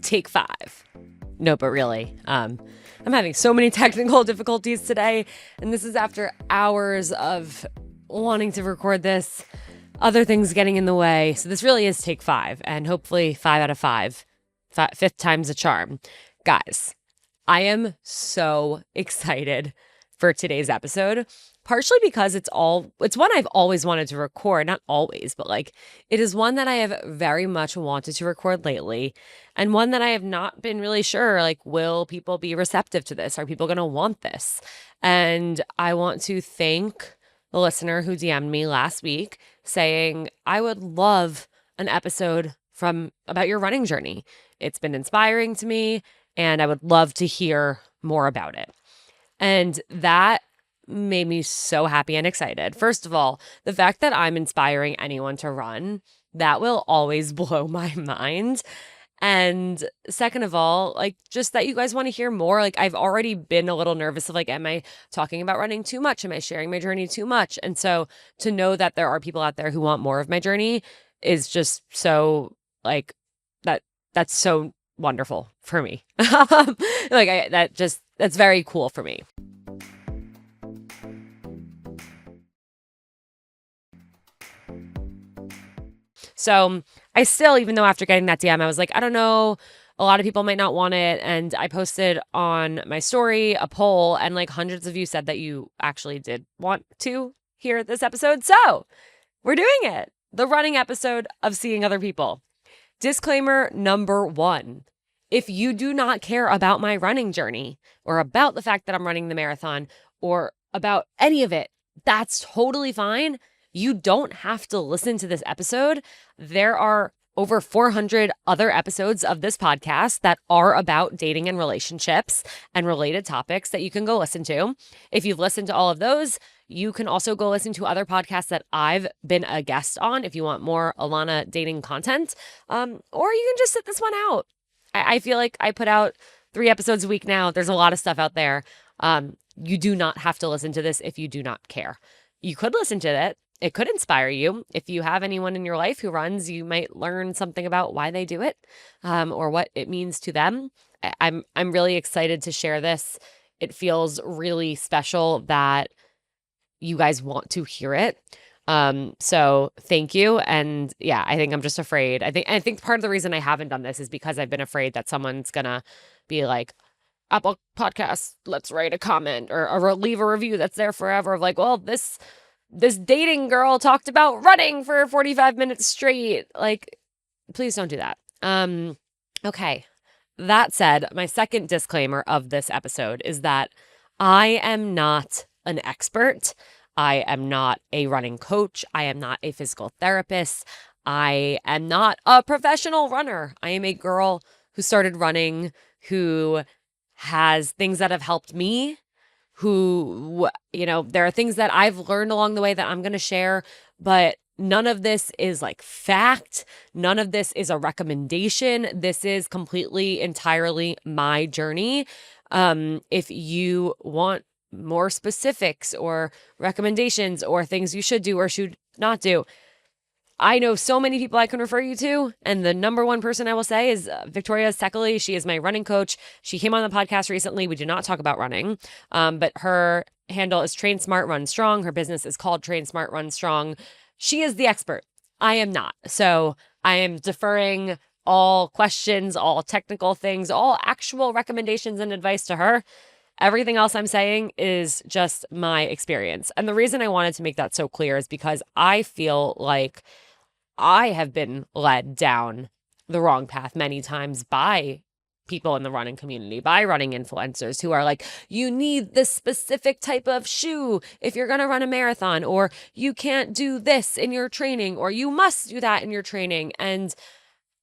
take 5. No, but really, I'm having so many technical difficulties today, and this is after hours of wanting to record this, other things getting in the way. So this really is take 5, and hopefully 5 out of 5. Fifth time's a charm. Guys, I am so excited for today's episode, partially because it's one I've always wanted to record. Not always, but it is one that I have very much wanted to record lately, and one that I have not been really sure, will people be receptive to this? Are people going to want this? And I want to thank the listener who DM'd me last week saying, I would love an episode about your running journey. It's been inspiring to me, and I would love to hear more about it. And that made me so happy and excited. First of all, the fact that I'm inspiring anyone to run, that will always blow my mind. And second of all, just that you guys want to hear more. I've already been a little nervous of am I talking about running too much? Am I sharing my journey too much? And so to know that there are people out there who want more of my journey is just so that's so wonderful for me. That's very cool for me. So I still, even though after getting that DM, I was like, I don't know, a lot of people might not want it. And I posted on my story a poll, and hundreds of you said that you actually did want to hear this episode. So we're doing it. The running episode of Seeing Other People. Disclaimer number 1. If you do not care about my running journey or about the fact that I'm running the marathon or about any of it, that's totally fine. You don't have to listen to this episode. There are over 400 other episodes of this podcast that are about dating and relationships and related topics that you can go listen to. If you've listened to all of those, you can also go listen to other podcasts that I've been a guest on if you want more Alana dating content, or you can just sit this one out. I feel like I put out 3 episodes a week now. There's a lot of stuff out there. You do not have to listen to this if you do not care. You could listen to it. It could inspire you. If you have anyone in your life who runs, you might learn something about why they do it, or what it means to them. I'm really excited to share this. It feels really special that you guys want to hear it. So thank you. And yeah, I think I'm just afraid. I think part of the reason I haven't done this is because I've been afraid that someone's gonna be like, Apple Podcasts, let's write a comment or leave a review that's there forever of well, this dating girl talked about running for 45 minutes straight. Please don't do that. Okay. That said, my second disclaimer of this episode is that I am not an expert. I am not a running coach. I am not a physical therapist. I am not a professional runner. I am a girl who started running, who has things that have helped me, who, there are things that I've learned along the way that I'm going to share, but none of this is fact. None of this is a recommendation. This is completely, entirely my journey. If you want more specifics or recommendations or things you should do or should not do, I know so many people I can refer you to, and the number one person I will say is Victoria Sekeli. She is my running coach. She came on the podcast recently. We did not talk about running, but her handle is Train Smart, Run Strong. Her business is called Train Smart, Run Strong. She is the expert. I am not. So I am deferring all questions, all technical things, all actual recommendations and advice to her. Everything else I'm saying is just my experience. And the reason I wanted to make that so clear is because I feel like I have been led down the wrong path many times by people in the running community, by running influencers who are like, you need this specific type of shoe if you're going to run a marathon, or you can't do this in your training, or you must do that in your training. And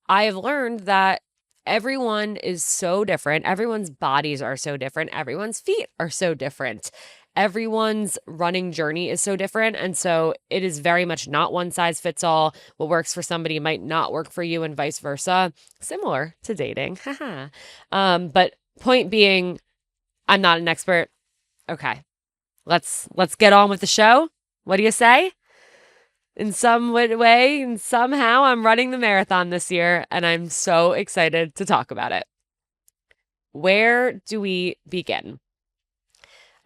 I have learned that everyone is so different. Everyone's bodies are so different. Everyone's feet are so different. Everyone's running journey is so different. And so it is very much not one size fits all. What works for somebody might not work for you, and vice versa. Similar to dating. But point being, I'm not an expert. Okay. Let's get on with the show. What do you say? in some way, and somehow I'm running the marathon this year, and I'm so excited to talk about it. Where do we begin?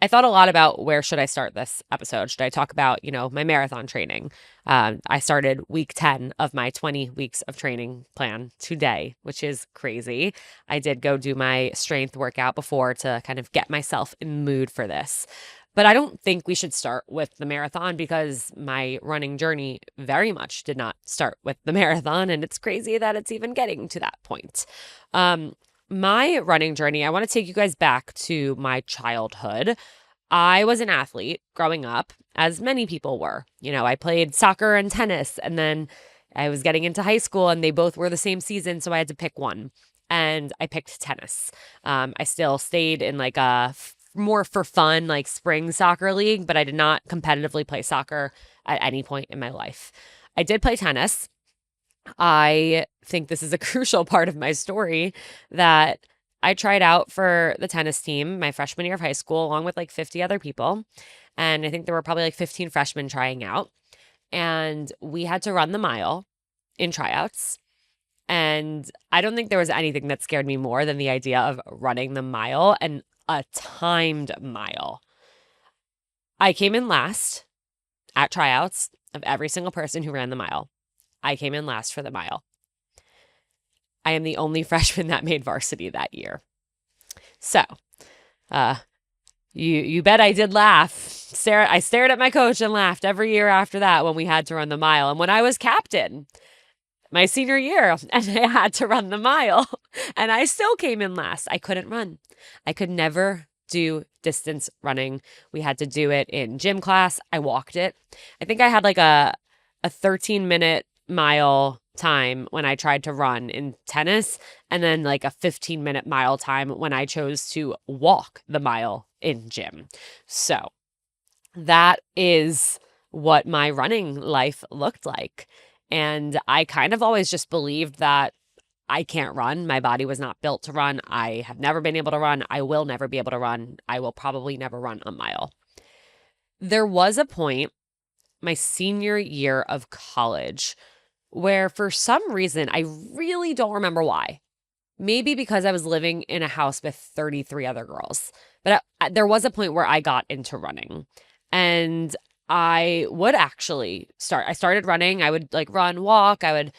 I thought a lot about where should I start this episode. Should I talk about, my marathon training? I started week 10 of my 20 weeks of training plan today, which is crazy. I did go do my strength workout before to kind of get myself in the mood for this. But I don't think we should start with the marathon because my running journey very much did not start with the marathon. And it's crazy that it's even getting to that point. My running journey, I want to take you guys back to my childhood. I was an athlete growing up, as many people were. I played soccer and tennis, and then I was getting into high school, and they both were the same season, so I had to pick one. And I picked tennis. I still stayed in like a more for fun, like spring soccer league, but I did not competitively play soccer at any point in my life. I did play tennis. I think this is a crucial part of my story that I tried out for the tennis team my freshman year of high school, along with like 50 other people. And I think there were probably like 15 freshmen trying out. And we had to run the mile in tryouts. And I don't think there was anything that scared me more than the idea of running the mile and a timed mile. I came in last at tryouts of every single person who ran the mile. I came in last for the mile. I am the only freshman that made varsity that year. So, you bet I did laugh. I stared at my coach and laughed every year after that when we had to run the mile. And when I was captain, my senior year, and I had to run the mile, and I still came in last. I couldn't run. I could never do distance running. We had to do it in gym class. I walked it. I think I had like a 13-minute mile time when I tried to run in tennis, and then like a 15-minute mile time when I chose to walk the mile in gym. So that is what my running life looked like. And I kind of always just believed that I can't run. My body was not built to run. I have never been able to run. I will never be able to run. I will probably never run a mile. There was a point my senior year of college where for some reason, I really don't remember why. Maybe because I was living in a house with 33 other girls. But there was a point where I got into running. And I would actually start. I started running. I would like run, walk. I would,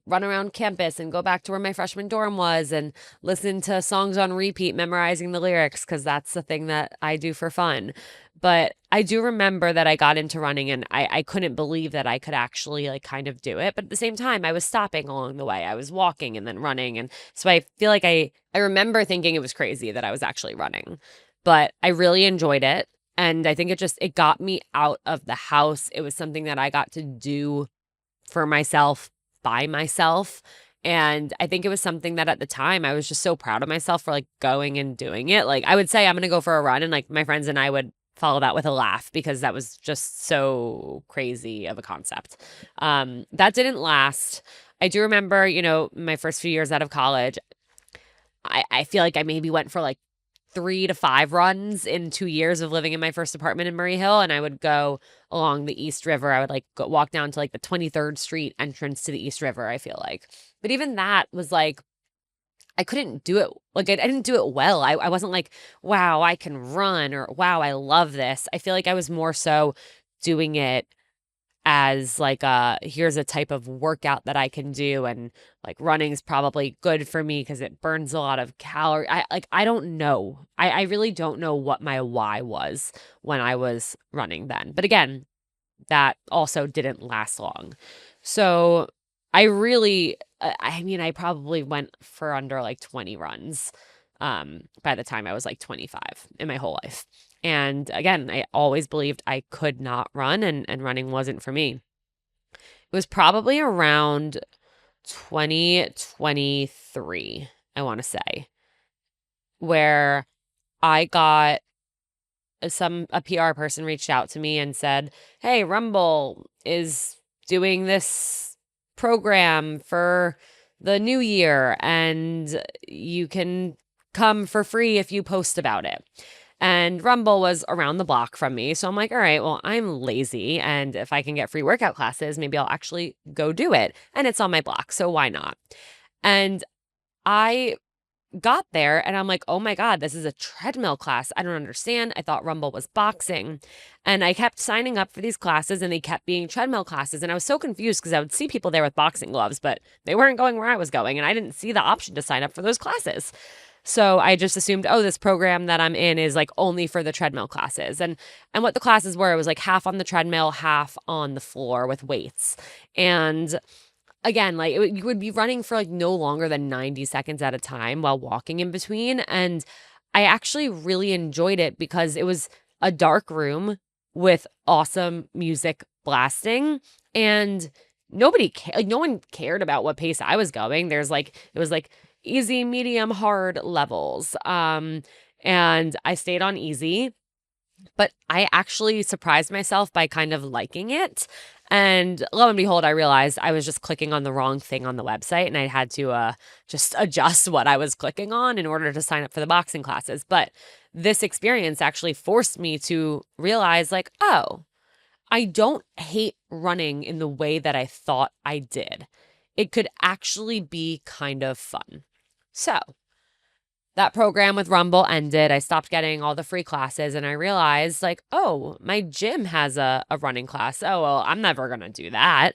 run around campus and go back to where my freshman dorm was and listen to songs on repeat, memorizing the lyrics because that's the thing that I do for fun. But I do remember that I got into running and I couldn't believe that I could actually like kind of do it. But at the same time, I was stopping along the way. I was walking and then running. And so I feel like I remember thinking it was crazy that I was actually running, but I really enjoyed it. And I think it got me out of the house. It was something that I got to do for myself, by myself. And I think it was something that at the time I was just so proud of myself for like going and doing it. Like I would say I'm going to go for a run and like my friends and I would follow that with a laugh because that was just so crazy of a concept. That didn't last. I do remember, my first few years out of college, I feel like I maybe went for like 3 to 5 runs in 2 years of living in my first apartment in Murray Hill. And I would go along the East River. I would like walk down to like the 23rd Street entrance to the East River, I feel like. But even that was like, I couldn't do it. Like I didn't do it well. I wasn't like, wow, I can run or wow, I love this. I feel like I was more so doing it as like here's a type of workout that I can do, and like running is probably good for me because it burns a lot of calories. I don't know. I really don't know what my why was when I was running then. But again, that also didn't last long. So I really I probably went for under like 20 runs by the time I was like 25 in my whole life. And again, I always believed I could not run and running wasn't for me. It was probably around 2023, I want to say, where I got a PR person reached out to me and said, "Hey, Rumble is doing this program for the new year and you can come for free if you post about it." And Rumble was around the block from me. So I'm like, all right, well, I'm lazy. And if I can get free workout classes, maybe I'll actually go do it. And it's on my block. So why not? And I got there and I'm like, oh my God, this is a treadmill class. I don't understand. I thought Rumble was boxing. And I kept signing up for these classes and they kept being treadmill classes. And I was so confused because I would see people there with boxing gloves, but they weren't going where I was going. And I didn't see the option to sign up for those classes. So I just assumed, oh, this program that I'm in is like only for the treadmill classes. And what the classes were, it was like half on the treadmill, half on the floor with weights. And again, like you would be running for like no longer than 90 seconds at a time while walking in between. And I actually really enjoyed it because it was a dark room with awesome music blasting and no one cared about what pace I was going. It was like easy, medium, hard levels. And I stayed on easy, but I actually surprised myself by kind of liking it. And lo and behold, I realized I was just clicking on the wrong thing on the website and I had to just adjust what I was clicking on in order to sign up for the boxing classes. But this experience actually forced me to realize like, oh, I don't hate running in the way that I thought I did. It could actually be kind of fun. So that program with Rumble ended. I stopped getting all the free classes and I realized like, oh, my gym has a running class. Oh, well, I'm never going to do that.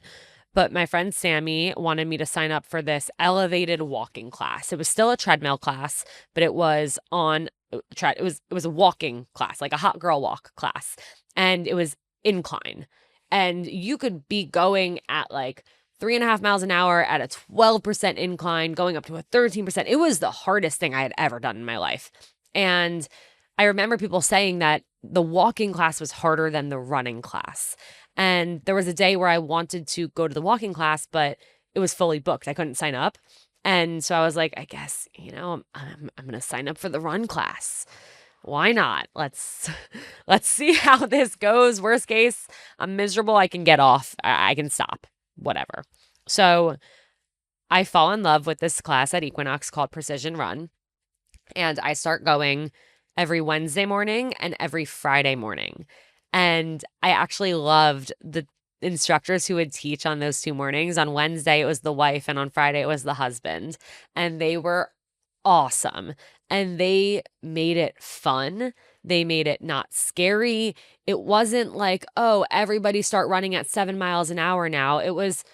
But my friend Sammy wanted me to sign up for this elevated walking class. It was still a treadmill class, but it was on it was a walking class, like a hot girl walk class. And it was incline. And you could be going at like 3.5 miles an hour at a 12% incline, going up to a 13%. It was the hardest thing I had ever done in my life. And I remember people saying that the walking class was harder than the running class. And there was a day where I wanted to go to the walking class, but it was fully booked. I couldn't sign up. And so I was like, I guess, I'm going to sign up for the run class. Why not? Let's see how this goes. Worst case, I'm miserable. I can get off. I can stop. Whatever. So I fall in love with this class at Equinox called Precision Run. And I start going every Wednesday morning and every Friday morning. And I actually loved the instructors who would teach on those 2 mornings. On Wednesday, it was the wife, and on Friday, it was the husband. And they were awesome. And they made it fun. They made it not scary. It wasn't like, oh, everybody start running at 7 miles an hour now. It was,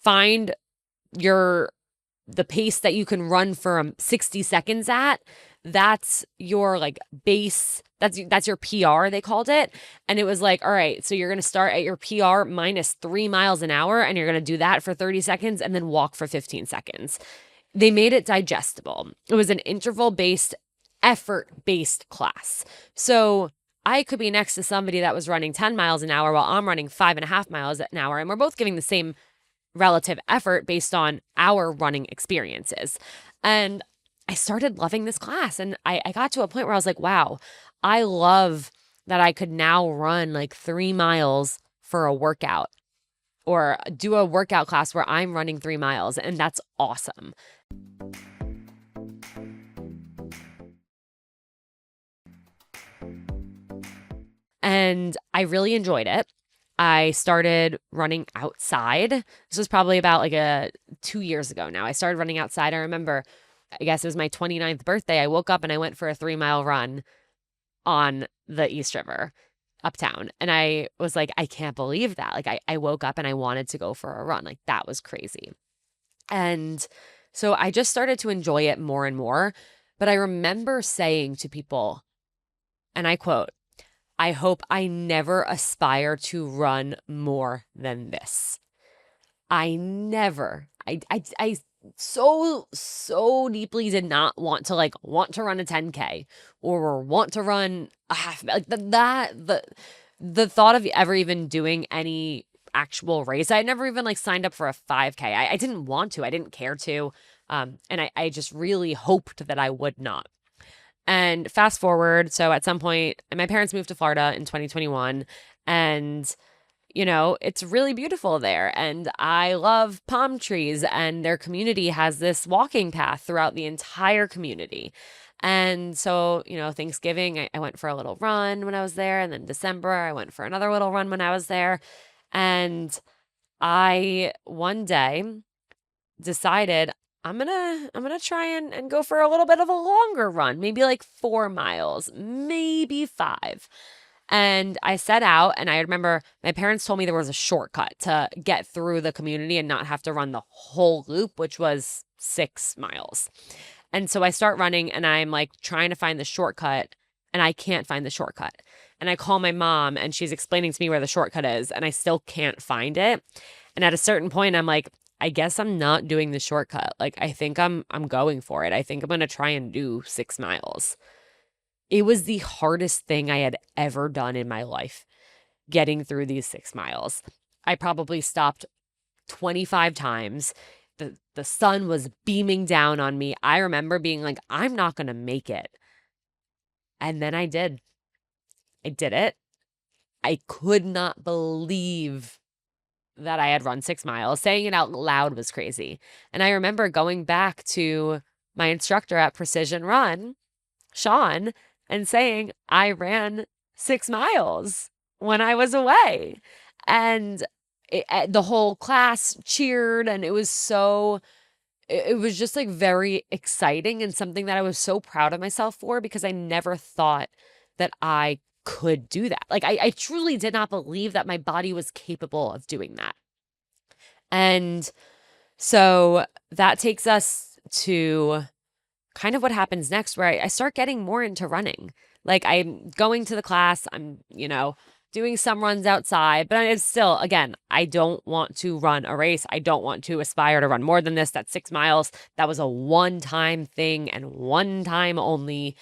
find the pace that you can run for 60 seconds at. That's your like base. That's your PR, they called it. And it was like, all right, so you're going to start at your PR minus 3 miles an hour and you're going to do that for 30 seconds and then walk for 15 seconds. They made it digestible. It was an interval-based, effort-based class. So I could be next to somebody that was running 10 miles an hour while I'm running 5.5 miles an hour, and we're both giving the same relative effort based on our running experiences. And I started loving this class, and I got to a point where I was like, wow, I love that I could now run like 3 miles for a workout or do a workout class where I'm running 3 miles, and that's awesome. And I really enjoyed it. I started running outside. This was probably about like 2 years ago now. I started running outside. I remember, I guess it was my 29th birthday. I woke up and I went for a 3-mile run on the East River uptown. And I was like, I can't believe that. Like I woke up and I wanted to go for a run. Like that was crazy. And so I just started to enjoy it more and more. But I remember saying to people, and I quote, I hope I never aspire to run more than this. I so deeply did not want to run a 10K or want to run a half, like the thought of ever even doing any actual race. I never even signed up for a 5K. I didn't want to, I didn't care to. And I just really hoped that I would not. And fast forward, so at some point, my parents moved to Florida in 2021, and it's really beautiful there. And I love palm trees, and their community has this walking path throughout the entire community. And so, Thanksgiving, I went for a little run when I was there. And then December, I went for another little run when I was there. And I one day decided I'm gonna try and go for a little bit of a longer run, maybe like 4 miles, maybe 5. And I set out, and I remember my parents told me there was a shortcut to get through the community and not have to run the whole loop, which was 6 miles. And so I start running, and I'm like trying to find the shortcut, and I can't find the shortcut. And I call my mom, and she's explaining to me where the shortcut is, and I still can't find it. And at a certain point, I'm like, I guess I'm not doing the shortcut. Like, I think I'm going for it. I think I'm going to try and do 6 miles. It was the hardest thing I had ever done in my life, getting through these 6 miles. I probably stopped 25 times. The sun was beaming down on me. I remember being like, I'm not going to make it. And then I did. I did it. I could not believe that I had run 6 miles. Saying it out loud was crazy. And I remember going back to my instructor at Precision Run, Sean, and saying, I ran 6 miles when I was away. And the whole class cheered, and it was just like very exciting and something that I was so proud of myself for, because I never thought that I could do that. Like, I truly did not believe that my body was capable of doing that. And so that takes us to kind of what happens next, where I start getting more into running. Like, I'm going to the class, I'm, doing some runs outside, but it's still, again, I don't want to run a race. I don't want to aspire to run more than this. That's 6 miles. That was a one-time thing and one time only.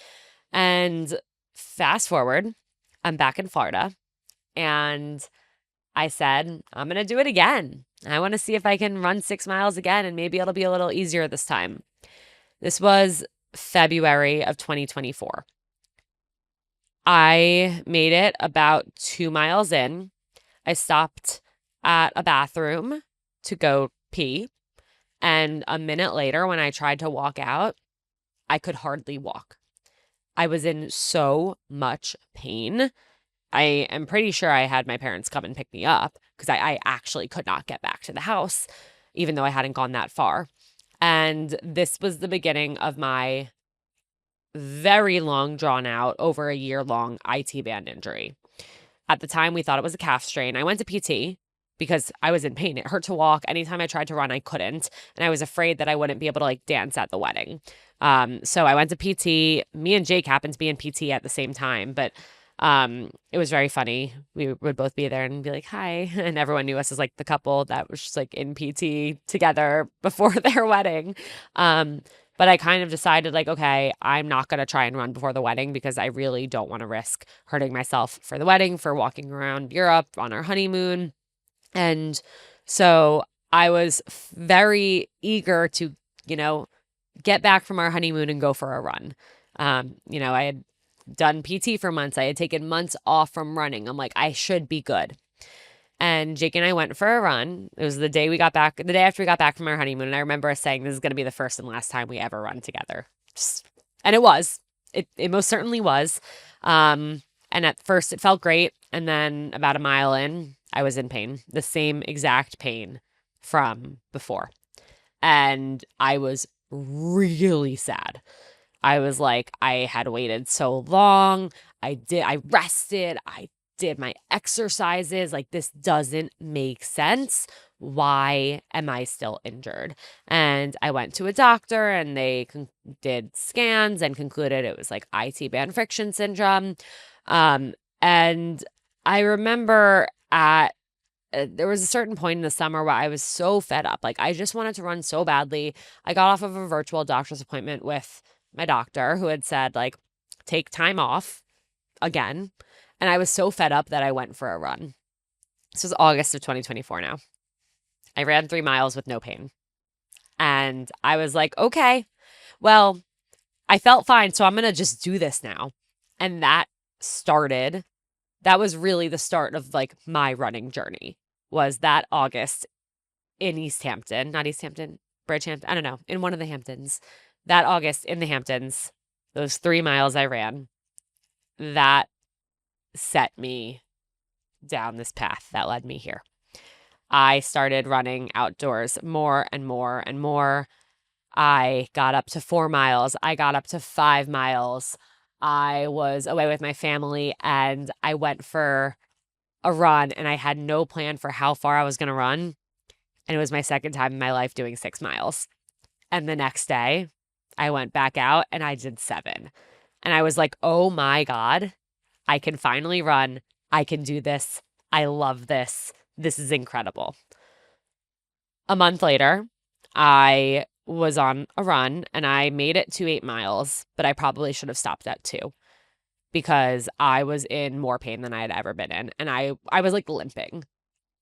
And fast forward, I'm back in Florida, and I said, I'm going to do it again. I want to see if I can run 6 miles again, and maybe it'll be a little easier this time. This was February of 2024. I made it about 2 miles in. I stopped at a bathroom to go pee. And a minute later, when I tried to walk out, I could hardly walk. I was in so much pain. I am pretty sure I had my parents come and pick me up, because I actually could not get back to the house, even though I hadn't gone that far. And this was the beginning of my very long, drawn out, over a year long IT band injury. At the time, we thought it was a calf strain. I went to PT because I was in pain. It hurt to walk. Anytime I tried to run, I couldn't. And I was afraid that I wouldn't be able to dance at the wedding. So I went to PT. Me and Jake happened to be in PT at the same time, but it was very funny. We would both be there and be like, hi. And everyone knew us as the couple that was just in PT together before their wedding. But I kind of decided okay, I'm not going to try and run before the wedding, because I really don't want to risk hurting myself for the wedding, for walking around Europe on our honeymoon. And so I was very eager to, get back from our honeymoon and go for a run. I had done PT for months. I had taken months off from running. I'm like, I should be good. And Jake and I went for a run. It was the day after we got back from our honeymoon. And I remember us saying, this is going to be the first and last time we ever run together. And it was. It most certainly was. And at first it felt great. And then about a mile in, I was in pain. The same exact pain from before. And I was really sad. I was like, I had waited so long. I rested. I did my exercises. This doesn't make sense. Why am I still injured? And I went to a doctor, and they did scans and concluded it was IT band friction syndrome. And I remember there was a certain point in the summer where I was so fed up. I just wanted to run so badly. I got off of a virtual doctor's appointment with my doctor, who had said, take time off again. And I was so fed up that I went for a run. This was August of 2024 now. I ran 3 miles with no pain. And I was like, okay, well, I felt fine, so I'm going to just do this now. And that was really the start of my running journey, was that August in East Hampton, not East Hampton, Bridgehampton, I don't know, in one of the Hamptons. That August in the Hamptons, those 3 miles I ran, that set me down this path that led me here. I started running outdoors more and more and more. I got up to 4 miles. I got up to 5 miles. I was away with my family and I went for a run and I had no plan for how far I was going to run. And it was my second time in my life doing 6 miles. And the next day, I went back out and I did 7. And I was like, oh my God, I can finally run. I can do this. I love this. This is incredible. A month later, I was on a run and I made it to 8 miles, but I probably should have stopped at 2 because I was in more pain than I had ever been in. And I was like limping.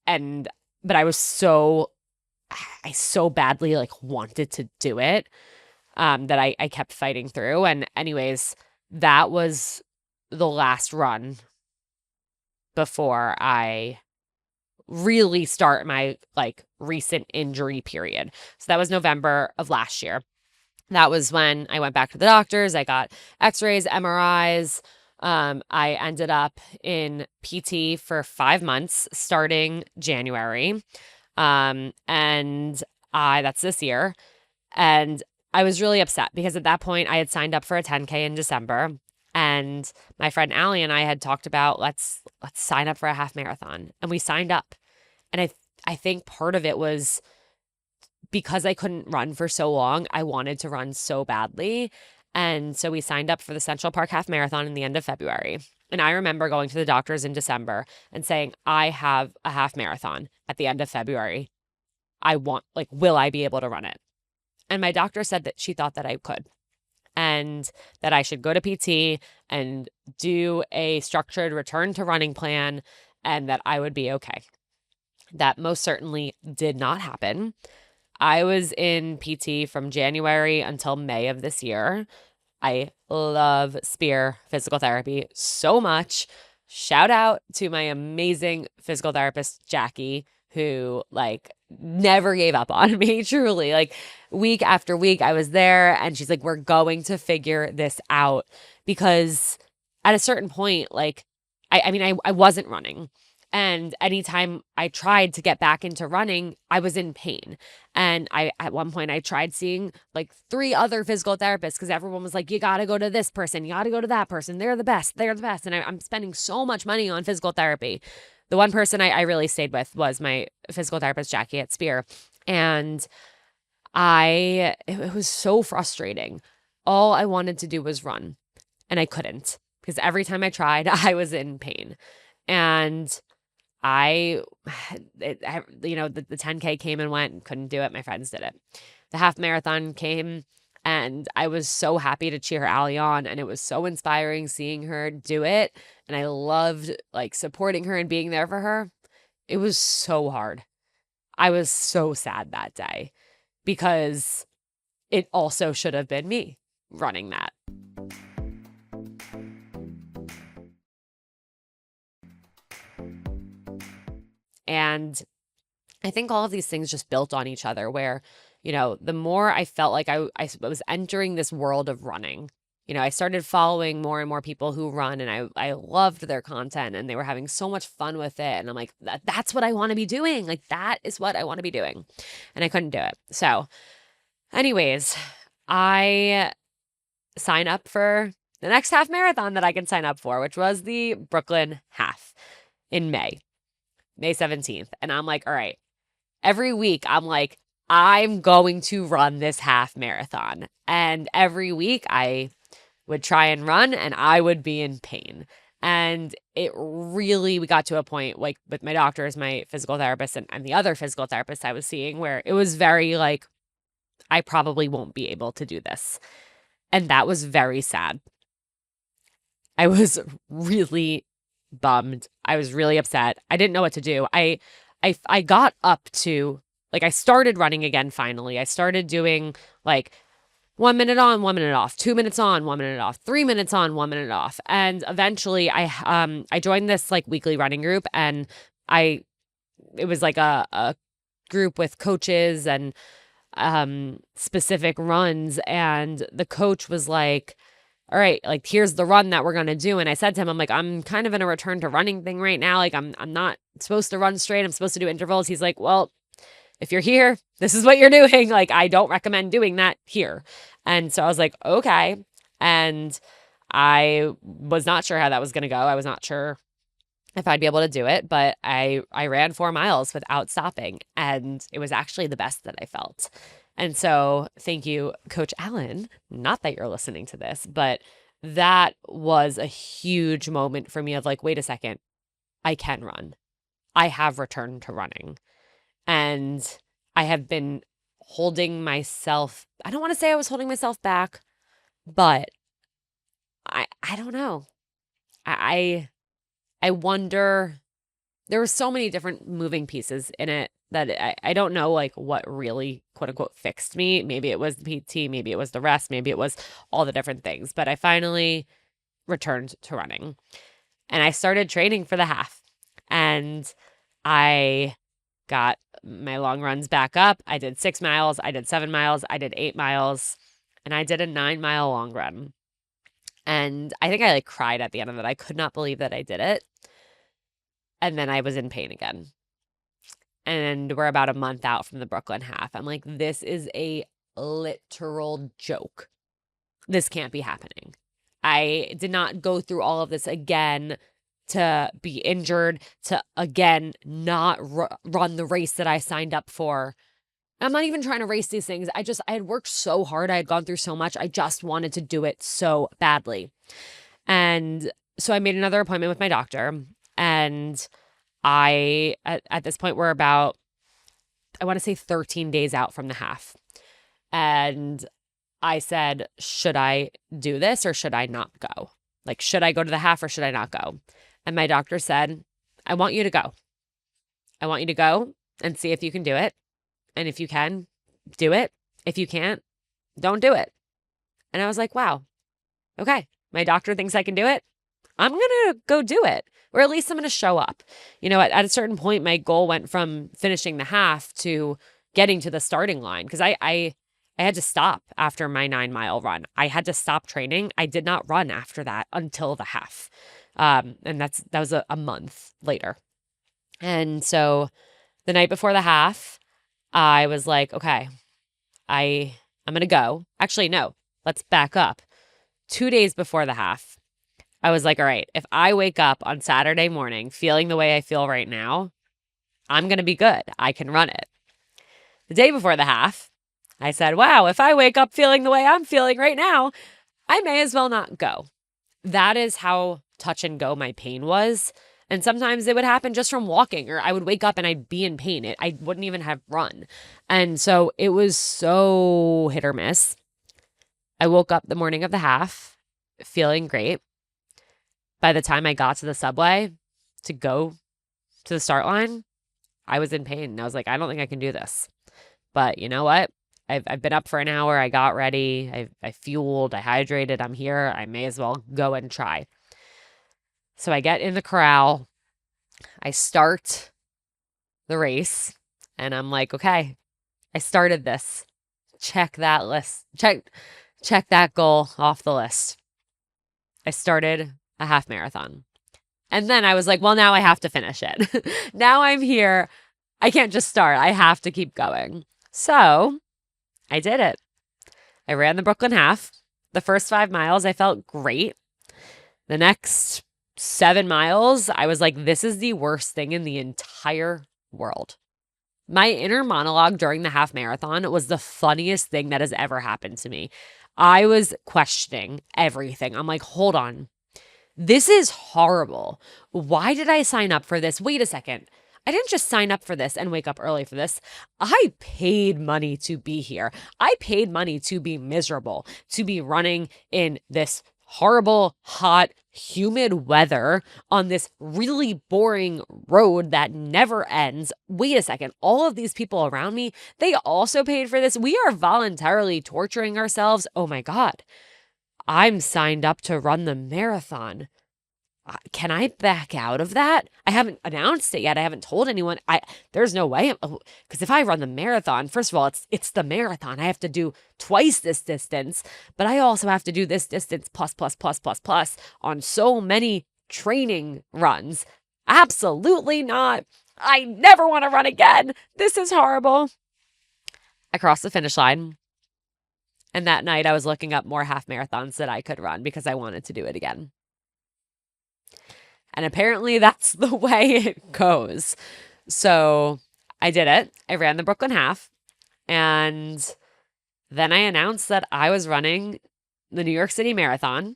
But I so badly like wanted to do it that I kept fighting through. And anyways, that was the last run before I really start my like recent injury period. So that was November of last year. That was when I went back to the doctors. I got x-rays, MRIs. I ended up in PT for 5 months starting January. That's this year. And I was really upset because at that point I had signed up for a 10K in December. And my friend Allie and I had talked about let's sign up for a half marathon. And we signed up. And I think part of it was because I couldn't run for so long, I wanted to run so badly. And so we signed up for the Central Park Half Marathon in the end of February. And I remember going to the doctors in December and saying, I have a half marathon at the end of February. Will I be able to run it? And my doctor said that she thought that I could and that I should go to PT and do a structured return to running plan and that I would be okay. That most certainly did not happen. I was in PT from January until May of this year. I love Spear Physical Therapy so much. Shout out to my amazing physical therapist, Jackie, who like never gave up on me, truly. Like week after week, I was there and she's like, we're going to figure this out. Because at a certain point, like, I wasn't running. And anytime I tried to get back into running, I was in pain. And at one point I tried seeing like 3 other physical therapists because everyone was like, you got to go to this person. You got to go to that person. They're the best. They're the best. And I'm spending so much money on physical therapy. The one person I really stayed with was my physical therapist, Jackie at Spear. And it was so frustrating. All I wanted to do was run and I couldn't because every time I tried, I was in pain. And the 10K came and went and couldn't do it. My friends did it. The half marathon came and I was so happy to cheer Allie on. And it was so inspiring seeing her do it. And I loved like supporting her and being there for her. It was so hard. I was so sad that day because it also should have been me running that. And I think all of these things just built on each other where, the more I felt like I was entering this world of running, I started following more and more people who run and I loved their content and they were having so much fun with it. And I'm like, that's what I want to be doing. Like, that is what I want to be doing. And I couldn't do it. So anyways, I sign up for the next half marathon that I can sign up for, which was the Brooklyn Half in May 17th. And I'm like, all right, every week I'm like, I'm going to run this half marathon. And every week I would try and run and I would be in pain. And we got to a point like with my doctors, my physical therapist and the other physical therapist I was seeing where it was very like, I probably won't be able to do this. And that was very sad. I was really bummed. I was really upset. I didn't know what to do. I got up to like I started running again finally. I started doing like 1 minute on, 1 minute off, 2 minutes on, 1 minute off, 3 minutes on, 1 minute off. And eventually I joined this like weekly running group and it was like a group with coaches and specific runs and the coach was like, all right, like, here's the run that we're going to do. And I said to him, I'm like, I'm kind of in a return to running thing right now. Like, I'm not supposed to run straight. I'm supposed to do intervals. He's like, well, if you're here, this is what you're doing. Like, I don't recommend doing that here. And so I was like, okay. And I was not sure how that was going to go. I was not sure if I'd be able to do it, but I ran 4 miles without stopping, and it was actually the best that I felt. And so thank you, Coach Allen. Not that you're listening to this, but that was a huge moment for me of like, wait a second, I can run. I have returned to running. And I have been holding myself, I don't want to say I was holding myself back, but I don't know. I wonder, there were so many different moving pieces in it that I don't know like what really quote unquote fixed me. Maybe it was the PT, maybe it was the rest, maybe it was all the different things, but I finally returned to running and I started training for the half, and I got my long runs back up. I did 6 miles, I did 7 miles, I did 8 miles, and I did a 9-mile long run. And I think I like cried at the end of it. I could not believe that I did it. And then I was in pain again. And we're about a month out from the Brooklyn half. I'm like, this is a literal joke. This can't be happening. I did not go through all of this again to be injured, to again not run the race that I signed up for. I'm not even trying to race these things. I had worked so hard. I had gone through so much. I just wanted to do it so badly. And so I made another appointment with my doctor, and at this point, we're about, I want to say 13 days out from the half. And I said, should I do this or should I not go? Like, should I go to the half or should I not go? And my doctor said, I want you to go. I want you to go and see if you can do it. And if you can, do it. If you can't, don't do it. And I was like, wow, okay. My doctor thinks I can do it. I'm going to go do it, or at least I'm going to show up. You know, at a certain point, my goal went from finishing the half to getting to the starting line, because I had to stop after my 9-mile run. I had to stop training. I did not run after that until the half. And that was a month later. And so the night before the half, I was like, okay, I'm going to go. Actually, no, let's back up. 2 days before the half, I was like, all right, if I wake up on Saturday morning feeling the way I feel right now, I'm going to be good. I can run it. The day before the half, I said, wow, if I wake up feeling the way I'm feeling right now, I may as well not go. That is how touch and go my pain was. And sometimes it would happen just from walking, or I would wake up and I'd be in pain. I wouldn't even have run. And so it was so hit or miss. I woke up the morning of the half feeling great. By the time I got to the subway to go to the start line, I was in pain. And I was like, I don't think I can do this. But you know what? I've been up for an hour. I got ready. I fueled. I hydrated. I'm here. I may as well go and try. So I get in the corral. I start the race. And I'm like, okay, I started this. Check that list. Check that goal off the list. I started a half marathon. And then I was like, well, now I have to finish it. Now I'm here. I can't just start. I have to keep going. So I did it. I ran the Brooklyn half. The first 5 miles, I felt great. The next 7 miles, I was like, this is the worst thing in the entire world. My inner monologue during the half marathon was the funniest thing that has ever happened to me. I was questioning everything. I'm like, hold on. This is horrible. Why did I sign up for this? Wait a second. I didn't just sign up for this and wake up early for this. I paid money to be here. I paid money to be miserable, to be running in this horrible, hot, humid weather on this really boring road that never ends. Wait a second. All of these people around me, they also paid for this. We are voluntarily torturing ourselves. Oh my God. I'm signed up to run the marathon. Can I back out of that? I haven't announced it yet. I haven't told anyone. There's no way, because if I run the marathon, first of all, it's the marathon. I have to do twice this distance, but I also have to do this distance plus plus plus plus plus on so many training runs. Absolutely not. I never want to run again. This is horrible. I crossed the finish line. And that night I was looking up more half marathons that I could run because I wanted to do it again. And apparently that's the way it goes. So I did it. I ran the Brooklyn half. And then I announced that I was running the New York City Marathon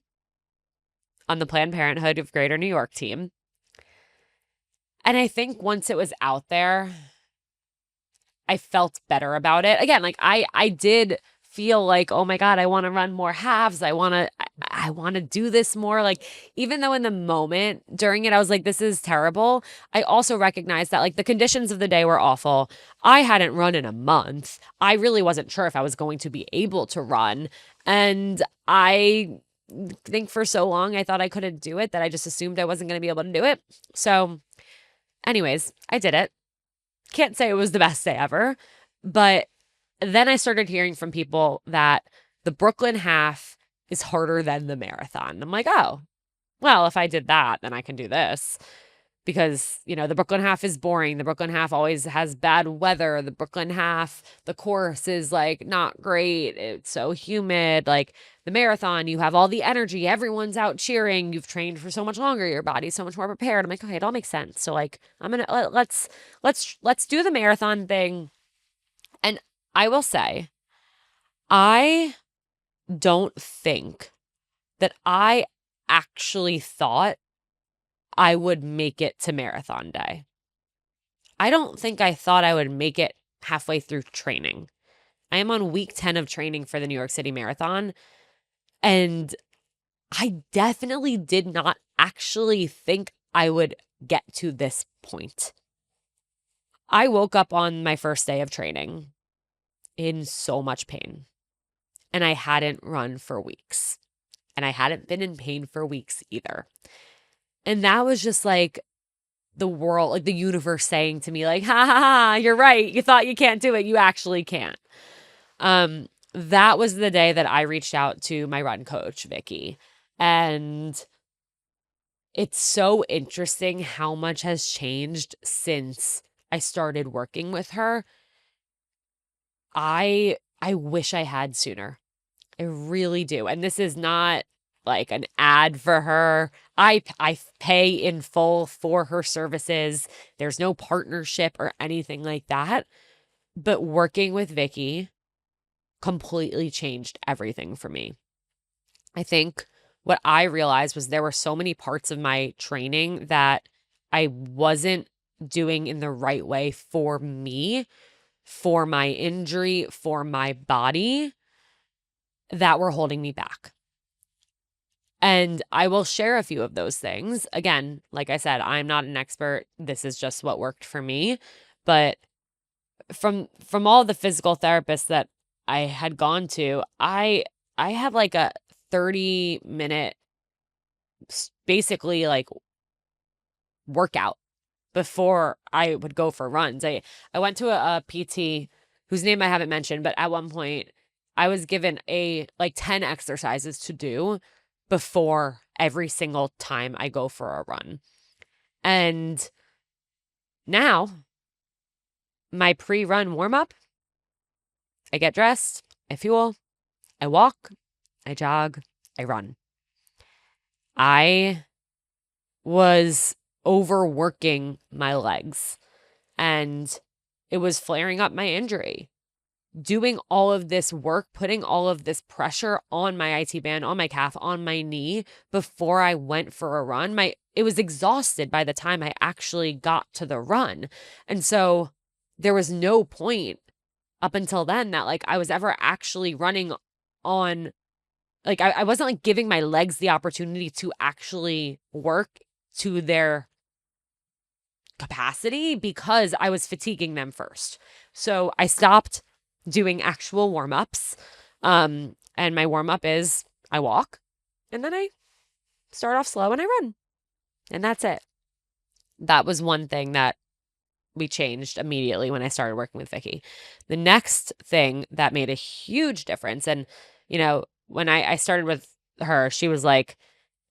on the Planned Parenthood of Greater New York team. And I think once it was out there, I felt better about it. Again, like I did feel like, oh my God, I want to run more halves. I want to do this more. Like, even though in the moment during it, I was like, this is terrible. I also recognized that like the conditions of the day were awful. I hadn't run in a month. I really wasn't sure if I was going to be able to run. And I think for so long, I thought I couldn't do it that I just assumed I wasn't going to be able to do it. So anyways, I did it. Can't say it was the best day ever, but then I started hearing from people that the Brooklyn half is harder than the marathon. I'm like, oh, well, if I did that, then I can do this. Because, the Brooklyn half is boring. The Brooklyn half always has bad weather. The Brooklyn half, the course is like not great. It's so humid. Like the marathon, you have all the energy. Everyone's out cheering. You've trained for so much longer. Your body's so much more prepared. I'm like, okay, it all makes sense. So like, let's do the marathon thing. And I will say, I don't think that I actually thought I would make it to marathon day. I don't think I thought I would make it halfway through training. I am on week 10 of training for the New York City Marathon, and I definitely did not actually think I would get to this point. I woke up on my first day of training in so much pain, and I hadn't run for weeks, and I hadn't been in pain for weeks either. And that was just like the world, like the universe saying to me, like, ha ha ha, you're right. You thought you can't do it. You actually can't. That was the day that I reached out to my run coach, Vicky. And it's so interesting how much has changed since I started working with her. I wish I had sooner. I really do. And this is not like an ad for her. I pay in full for her services. There's no partnership or anything like that. But working with Vicky completely changed everything for me. I think what I realized was there were so many parts of my training that I wasn't doing in the right way for me, for my injury, for my body, that were holding me back. And I will share a few of those things. Again, like I said, I'm not an expert. This is just what worked for me. But from all the physical therapists that I had gone to, I had like a 30-minute basically like workout before I would go for runs. I went to a PT whose name I haven't mentioned, but at one point I was given like 10 exercises to do before every single time I go for a run. And now my pre-run warm-up, I get dressed, I fuel, I walk, I jog, I run. I was overworking my legs and it was flaring up my injury. Doing all of this work, putting all of this pressure on my IT band, on my calf, on my knee before I went for a run, it was exhausted by the time I actually got to the run. And so there was no point up until then that like I was ever actually running on, like I wasn't like giving my legs the opportunity to actually work to their capacity because I was fatiguing them first. So I stopped doing actual warm-ups. And my warm-up is I walk and then I start off slow and I run. And that's it. That was one thing that we changed immediately when I started working with Vicky. The next thing that made a huge difference, and when I started with her, she was like,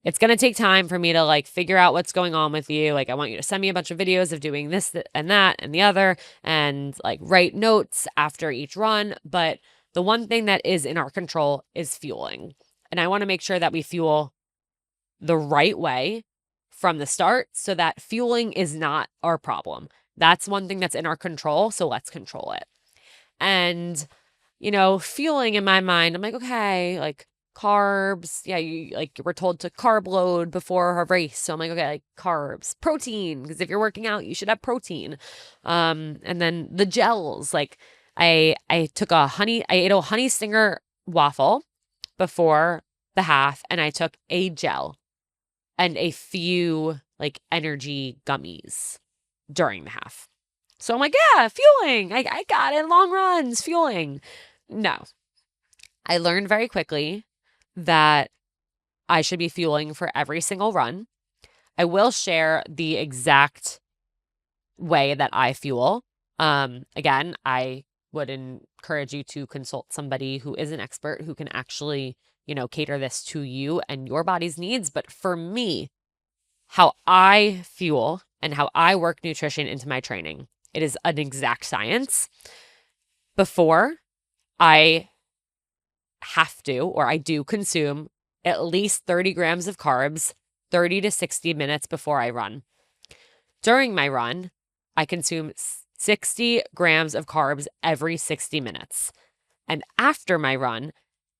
it's going to take time for me to like figure out what's going on with you. Like, I want you to send me a bunch of videos of doing this and that and the other, and like write notes after each run. But the one thing that is in our control is fueling. And I want to make sure that we fuel the right way from the start so that fueling is not our problem. That's one thing that's in our control. So let's control it. And, fueling in my mind, I'm like, okay, like carbs. Yeah, we're told to carb load before a race. So I'm like, okay, like carbs, protein, because if you're working out, you should have protein. And then the gels, like I ate a honey stinger waffle before the half, and I took a gel and a few like energy gummies during the half. So I'm like, yeah, fueling. I got it. Long runs, fueling. No. I learned very quickly that I should be fueling for every single run. I will share the exact way that I fuel. Again, I would encourage you to consult somebody who is an expert who can actually, cater this to you and your body's needs. But for me, how I fuel and how I work nutrition into my training, it is an exact science. Before I have to, or I do consume at least 30 grams of carbs 30 to 60 minutes before I run. During my run, I consume 60 grams of carbs every 60 minutes. And after my run,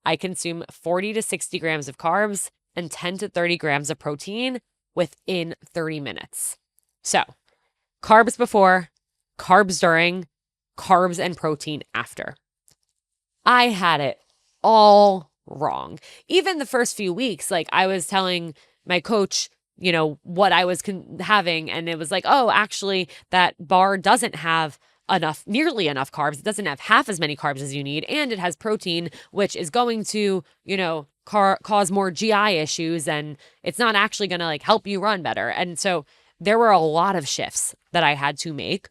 I consume 40 to 60 grams of carbs and 10 to 30 grams of protein within 30 minutes. So, carbs before, carbs during, carbs and protein after. I had it all wrong. Even the first few weeks, like I was telling my coach, what I was having, and it was like, oh, actually, that bar doesn't have nearly enough carbs. It doesn't have half as many carbs as you need, and it has protein, which is going to, cause more GI issues, and it's not actually going to like help you run better. And so there were a lot of shifts that I had to make.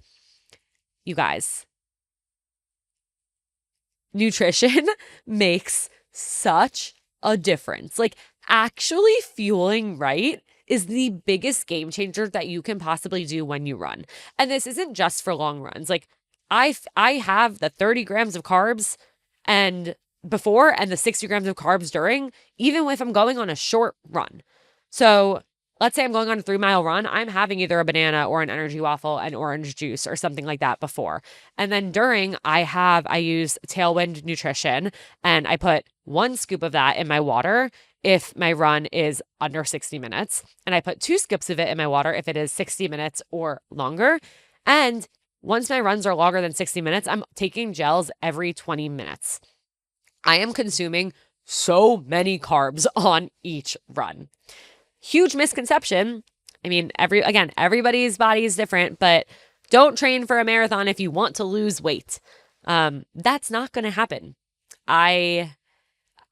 You guys, nutrition makes such a difference. Like actually fueling right is the biggest game changer that you can possibly do when you run. And this isn't just for long runs. Like I have the 30 grams of carbs and before and the 60 grams of carbs during, even if I'm going on a short run. So let's say I'm going on a 3-mile run, I'm having either a banana or an energy waffle and orange juice or something like that before. And then during, I use Tailwind Nutrition, and I put 1 scoop of that in my water if my run is under 60 minutes. And I put 2 scoops of it in my water if it is 60 minutes or longer. And once my runs are longer than 60 minutes, I'm taking gels every 20 minutes. I am consuming so many carbs on each run. Huge misconception. I mean, everybody's body is different, but don't train for a marathon if you want to lose weight. That's not going to happen. I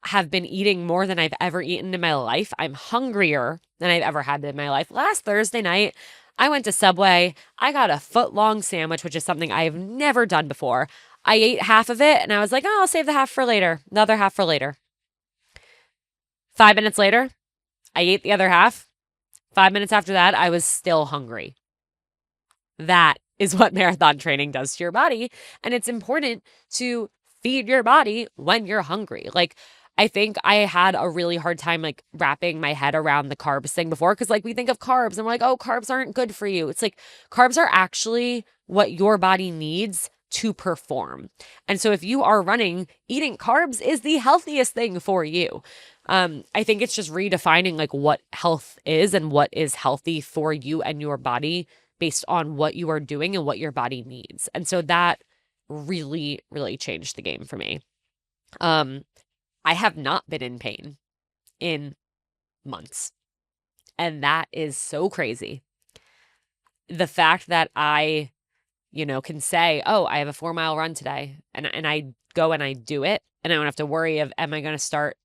have been eating more than I've ever eaten in my life. I'm hungrier than I've ever had in my life. Last Thursday night, I went to Subway. I got a foot-long sandwich, which is something I have never done before. I ate half of it, and I was like, oh, I'll save the half for later. The other half for later. 5 minutes later, I ate the other half. 5 minutes after that, I was still hungry. That is what marathon training does to your body. And it's important to feed your body when you're hungry. Like, I think I had a really hard time like wrapping my head around the carbs thing before, because like we think of carbs and we're like, oh, carbs aren't good for you. It's like carbs are actually what your body needs to perform. And so if you are running, eating carbs is the healthiest thing for you. I think it's just redefining like what health is and what is healthy for you and your body based on what you are doing and what your body needs. And so that really, really changed the game for me. I have not been in pain in months. And that is so crazy. The fact that I, can say, oh, I have a 4-mile run today, and I go and I do it, and I don't have to worry of, am I going to start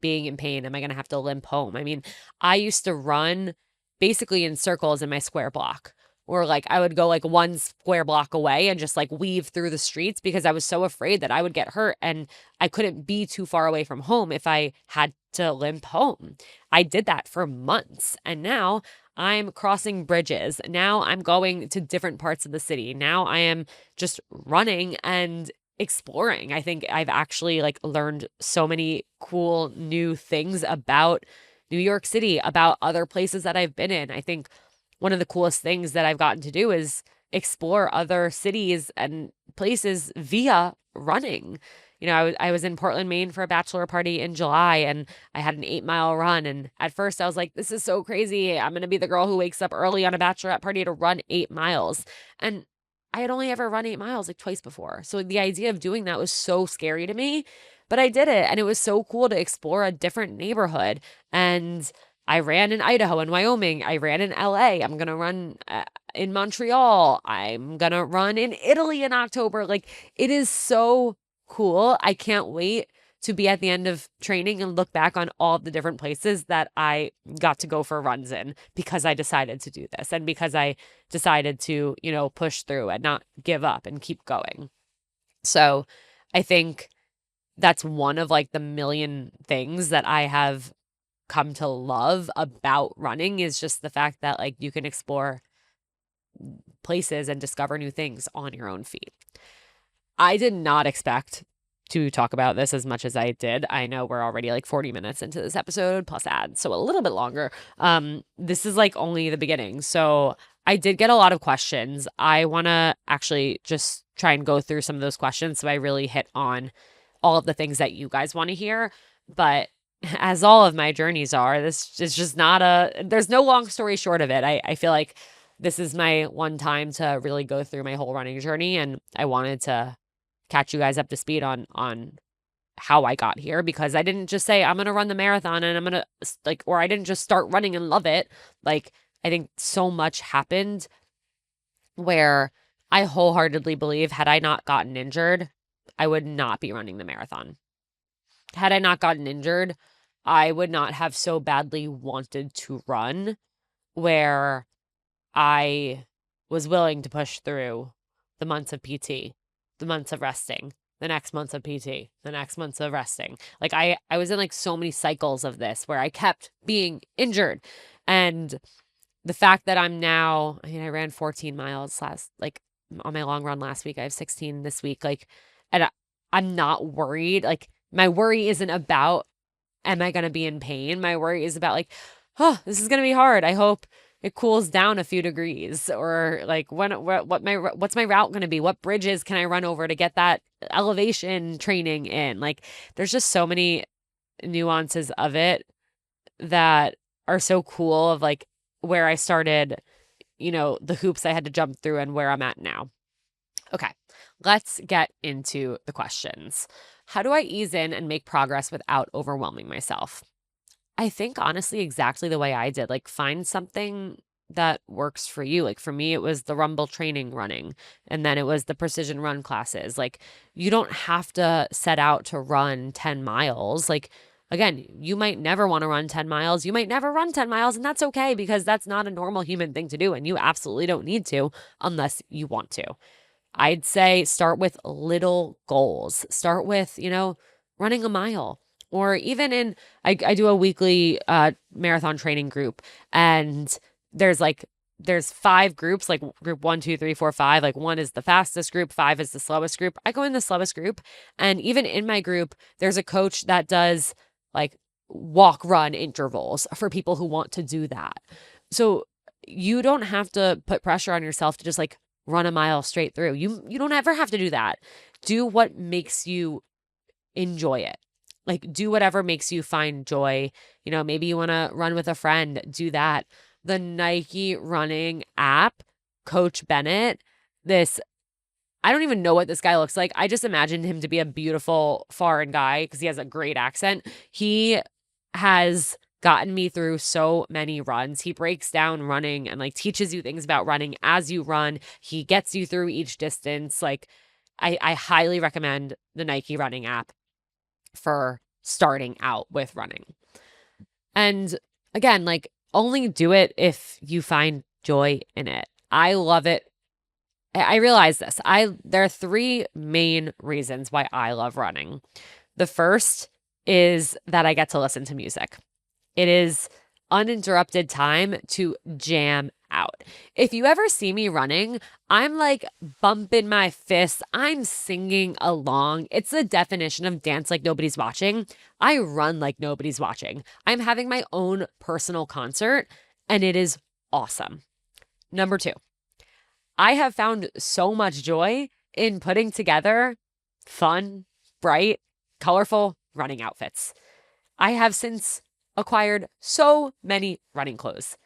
being in pain? Am I going to have to limp home? I mean, I used to run basically in circles in my square block. Or like I would go like one square block away and just like weave through the streets because I was so afraid that I would get hurt and I couldn't be too far away from home if I had to limp home. I did that for months, and now I'm crossing bridges. Now I'm going to different parts of the city. Now I am just running and exploring. I think I've actually like learned so many cool new things about New York City, about other places that I've been in. I think one of the coolest things that I've gotten to do is explore other cities and places via running. You know, I was in Portland, Maine for a bachelor party in July, and I had an 8-mile run. And at first I was like, this is so crazy. I'm going to be the girl who wakes up early on a bachelorette party to run 8 miles. And I had only ever run 8 miles like twice before. So the idea of doing that was so scary to me, but I did it. And it was so cool to explore a different neighborhood. And I ran in Idaho and Wyoming. I ran in LA. I'm going to run in Montreal. I'm going to run in Italy in October. Like, it is so cool. I can't wait to be at the end of training and look back on all of the different places that I got to go for runs in because I decided to do this and because I decided to, you know, push through and not give up and keep going. So I think that's one of like the million things that I have come to love about running, is just the fact that like you can explore places and discover new things on your own feet. I did not expect to talk about this as much as I did. I know we're already like 40 minutes into this episode plus ads, so a little bit longer. This is like only the beginning. So I did get a lot of questions. I want to actually just try and go through some of those questions so I really hit on all of the things that you guys want to hear. But as all of my journeys are, this is just there's no long story short of it. I feel like this is my one time to really go through my whole running journey, and I wanted to catch you guys up to speed on how I got here, because I didn't just say I'm going to run the marathon and I'm going to like, or I didn't just start running and love it. Like, I think so much happened where I wholeheartedly believe had I not gotten injured, I would not be running the marathon. Had I not gotten injured, I would not have so badly wanted to run, where I was willing to push through the months of PT, the months of resting, the next months of PT, the next months of resting. Like I was in like so many cycles of this where I kept being injured. And the fact that I'm now, I mean, I ran 14 miles like on my long run last week. I have 16 this week. Like, and I'm not worried. Like, my worry isn't about, am I going to be in pain? My worry is about like, oh, this is going to be hard. I hope it cools down a few degrees, or like what's my route going to be? What bridges can I run over to get that elevation training in? Like, there's just so many nuances of it that are so cool, of like where I started, you know, the hoops I had to jump through and where I'm at now. Okay, let's get into the questions. How do I ease in and make progress without overwhelming myself? I think honestly exactly the way I did. Like, find something that works for you. Like, for me, it was the Rumble training running, and then it was the precision run classes. Like, you don't have to set out to run 10 miles. Like, again, you might never want to run 10 miles. You might never run 10 miles, and that's okay, because that's not a normal human thing to do, and you absolutely don't need to unless you want to. I'd say start with little goals. Start with, you know, running a mile. Or even I do a weekly marathon training group, and there's 5 groups, like group 1, 2, 3, 4, 5. Like, 1 is the fastest group, 5 is the slowest group. I go in the slowest group, and even in my group, there's a coach that does like walk run intervals for people who want to do that. So you don't have to put pressure on yourself to just like run a mile straight through. You don't ever have to do that. Do what makes you enjoy it. Like, do whatever makes you find joy. You know, maybe you want to run with a friend, do that. The Nike running app, Coach Bennett, I don't even know what this guy looks like. I just imagined him to be a beautiful foreign guy because he has a great accent. He has gotten me through so many runs. He breaks down running and like teaches you things about running as you run. He gets you through each distance. Like, I highly recommend the Nike running app for starting out with running. And again, like, only do it if you find joy in it. I love it. I realize this. There are three main reasons why I love running. The first is that I get to listen to music. It is uninterrupted time to jam out. If you ever see me running, I'm like bumping my fists. I'm singing along. It's the definition of dance like nobody's watching. I run like nobody's watching. I'm having my own personal concert, and it is awesome. Number two, I have found so much joy in putting together fun, bright, colorful running outfits. I have since acquired so many running clothes.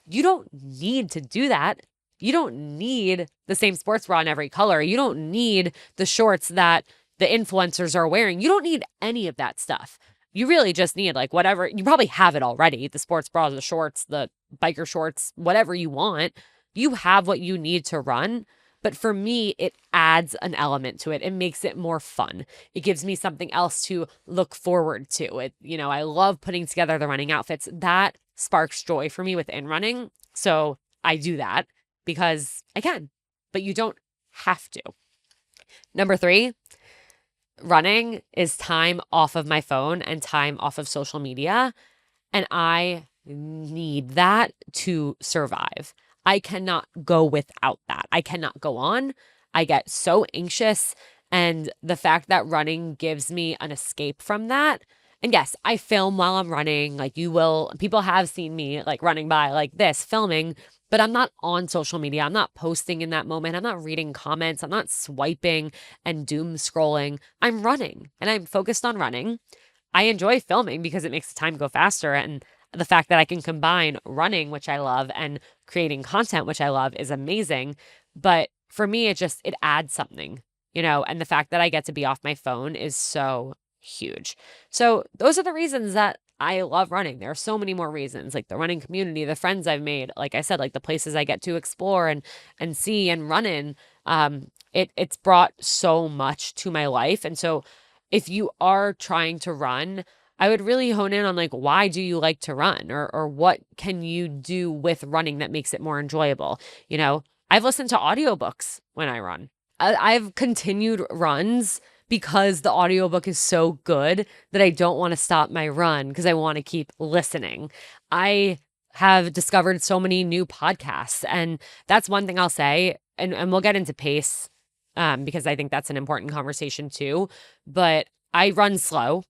You don't need to do that. You don't need the same sports bra in every color. You don't need the shorts that the influencers are wearing. You don't need any of that stuff. You really just need like whatever. You probably have it already. The sports bras, the shorts, the biker shorts, whatever you want. You have what you need to run. But for me, it adds an element to it. It makes it more fun. It gives me something else to look forward to. I love putting together the running outfits. That sparks joy for me within running. So I do that because I can, but you don't have to. Number three, running is time off of my phone and time off of social media. And I need that to survive. I cannot go without that. I cannot go on. I get so anxious. And the fact that running gives me an escape from that. And yes, I film while I'm running. Like people have seen me like running by like this, filming, but I'm not on social media. I'm not posting in that moment. I'm not reading comments. I'm not swiping and doom scrolling. I'm running and I'm focused on running. I enjoy filming because it makes the time go faster. And the fact that I can combine running, which I love, and creating content, which I love, is amazing. But for me, it adds something, and the fact that I get to be off my phone is so huge. So those are the reasons that I love running. There are so many more reasons, like the running community, the friends I've made, like I said, like the places I get to explore and see and run in. It's brought so much to my life. And so if you are trying to run, I would really hone in on like, why do you like to run, or what can you do with running that makes it more enjoyable? I've listened to audiobooks when I run. I've continued runs because the audiobook is so good that I don't want to stop my run because I want to keep listening. I have discovered so many new podcasts, and that's one thing I'll say, and we'll get into pace because I think that's an important conversation too, but I run slow.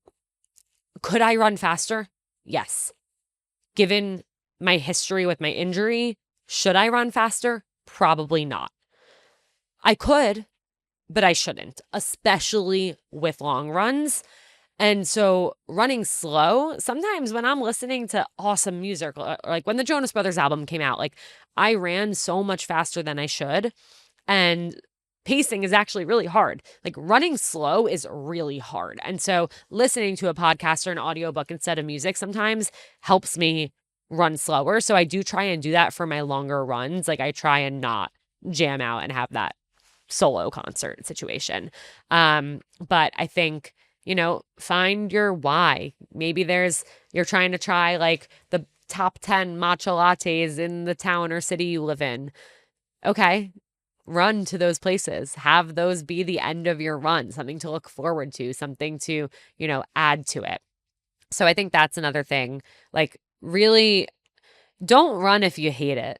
Could I run faster? Yes. Given my history with my injury, should I run faster? Probably not. I could, but I shouldn't, especially with long runs. And so running slow, sometimes when I'm listening to awesome music, like when the Jonas Brothers album came out, like I ran so much faster than I should. And pacing is actually really hard. Like running slow is really hard. And so listening to a podcast or an audiobook instead of music sometimes helps me run slower. So I do try and do that for my longer runs. Like I try and not jam out and have that solo concert situation. But I think, find your why. Maybe you're trying to try like the top 10 matcha lattes in the town or city you live in. Okay. Run to those places. Have those be the end of your run, something to look forward to, something to, add to it. So I think that's another thing. Like, really, don't run if you hate it.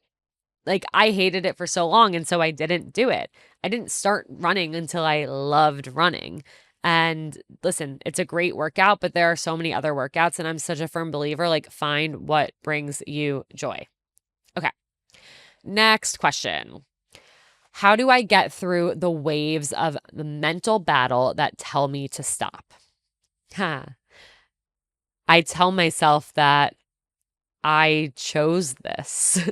Like, I hated it for so long, and so I didn't do it. I didn't start running until I loved running. And listen, it's a great workout, but there are so many other workouts, and I'm such a firm believer, like, find what brings you joy. Okay. Next question. How do I get through the waves of the mental battle that tell me to stop? I tell myself that I chose this.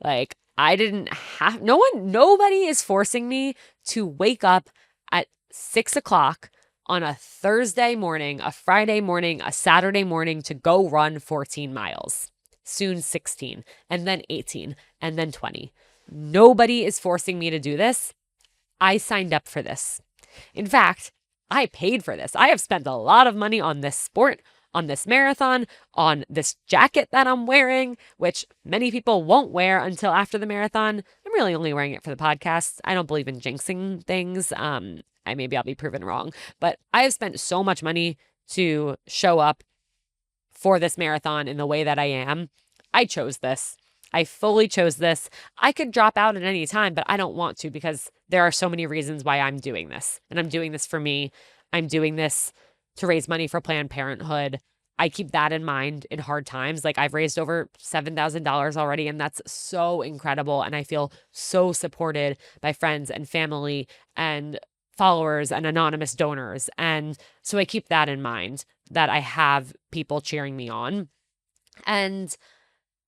Like I didn't have, nobody is forcing me to wake up at 6:00 on a Thursday morning, a Friday morning, a Saturday morning to go run 14 miles, soon 16, and then 18, and then 20. Nobody is forcing me to do this. I signed up for this. In fact, I paid for this. I have spent a lot of money on this sport, on this marathon, on this jacket that I'm wearing, which many people won't wear until after the marathon. I'm really only wearing it for the podcast. I don't believe in jinxing things. Maybe I'll be proven wrong, but I have spent so much money to show up for this marathon in the way that I am. I chose this. I fully chose this. I could drop out at any time, but I don't want to because there are so many reasons why I'm doing this. And I'm doing this for me. I'm doing this to raise money for Planned Parenthood. I keep that in mind in hard times. Like I've raised over $7,000 already, and that's so incredible. And I feel so supported by friends and family and followers and anonymous donors. And so I keep that in mind, that I have people cheering me on. And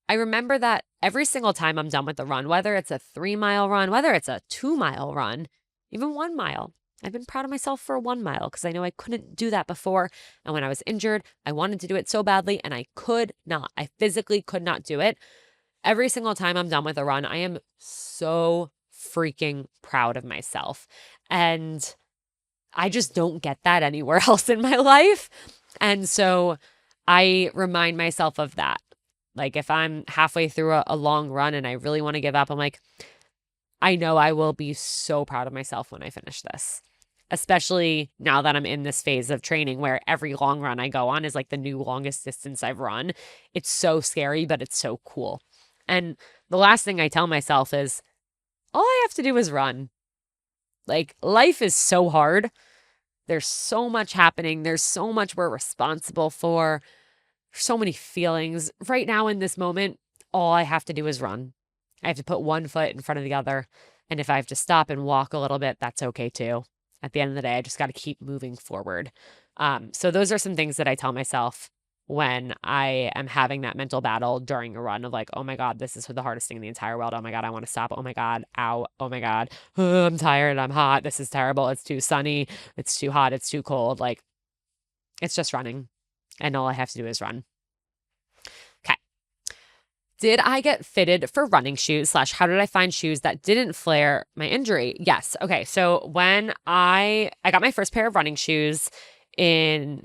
I remember that every single time I'm done with the run, whether it's a 3-mile run, whether it's a 2-mile run, even 1 mile, I've been proud of myself for a 1 mile because I know I couldn't do that before. And when I was injured, I wanted to do it so badly and I could not. I physically could not do it. Every single time I'm done with a run, I am so freaking proud of myself. And I just don't get that anywhere else in my life. And so I remind myself of that. Like if I'm halfway through a long run and I really want to give up, I'm like, I know I will be so proud of myself when I finish this. Especially now that I'm in this phase of training where every long run I go on is like the new longest distance I've run. It's so scary, but it's so cool. And the last thing I tell myself is, all I have to do is run. Like life is so hard. There's so much happening. There's so much we're responsible for. So many feelings. Right now in this moment, all I have to do is run. I have to put one foot in front of the other. And if I have to stop and walk a little bit, that's okay too. At the end of the day, I just got to keep moving forward. So those are some things that I tell myself when I am having that mental battle during a run of like, oh my God, this is the hardest thing in the entire world. Oh my God, I want to stop. Oh my God, ow. Oh my God, I'm tired. I'm hot. This is terrible. It's too sunny. It's too hot. It's too cold. Like, it's just running. And all I have to do is run. Okay. Did I get fitted for running shoes / how did I find shoes that didn't flare my injury? Yes. Okay. So when I got my first pair of running shoes in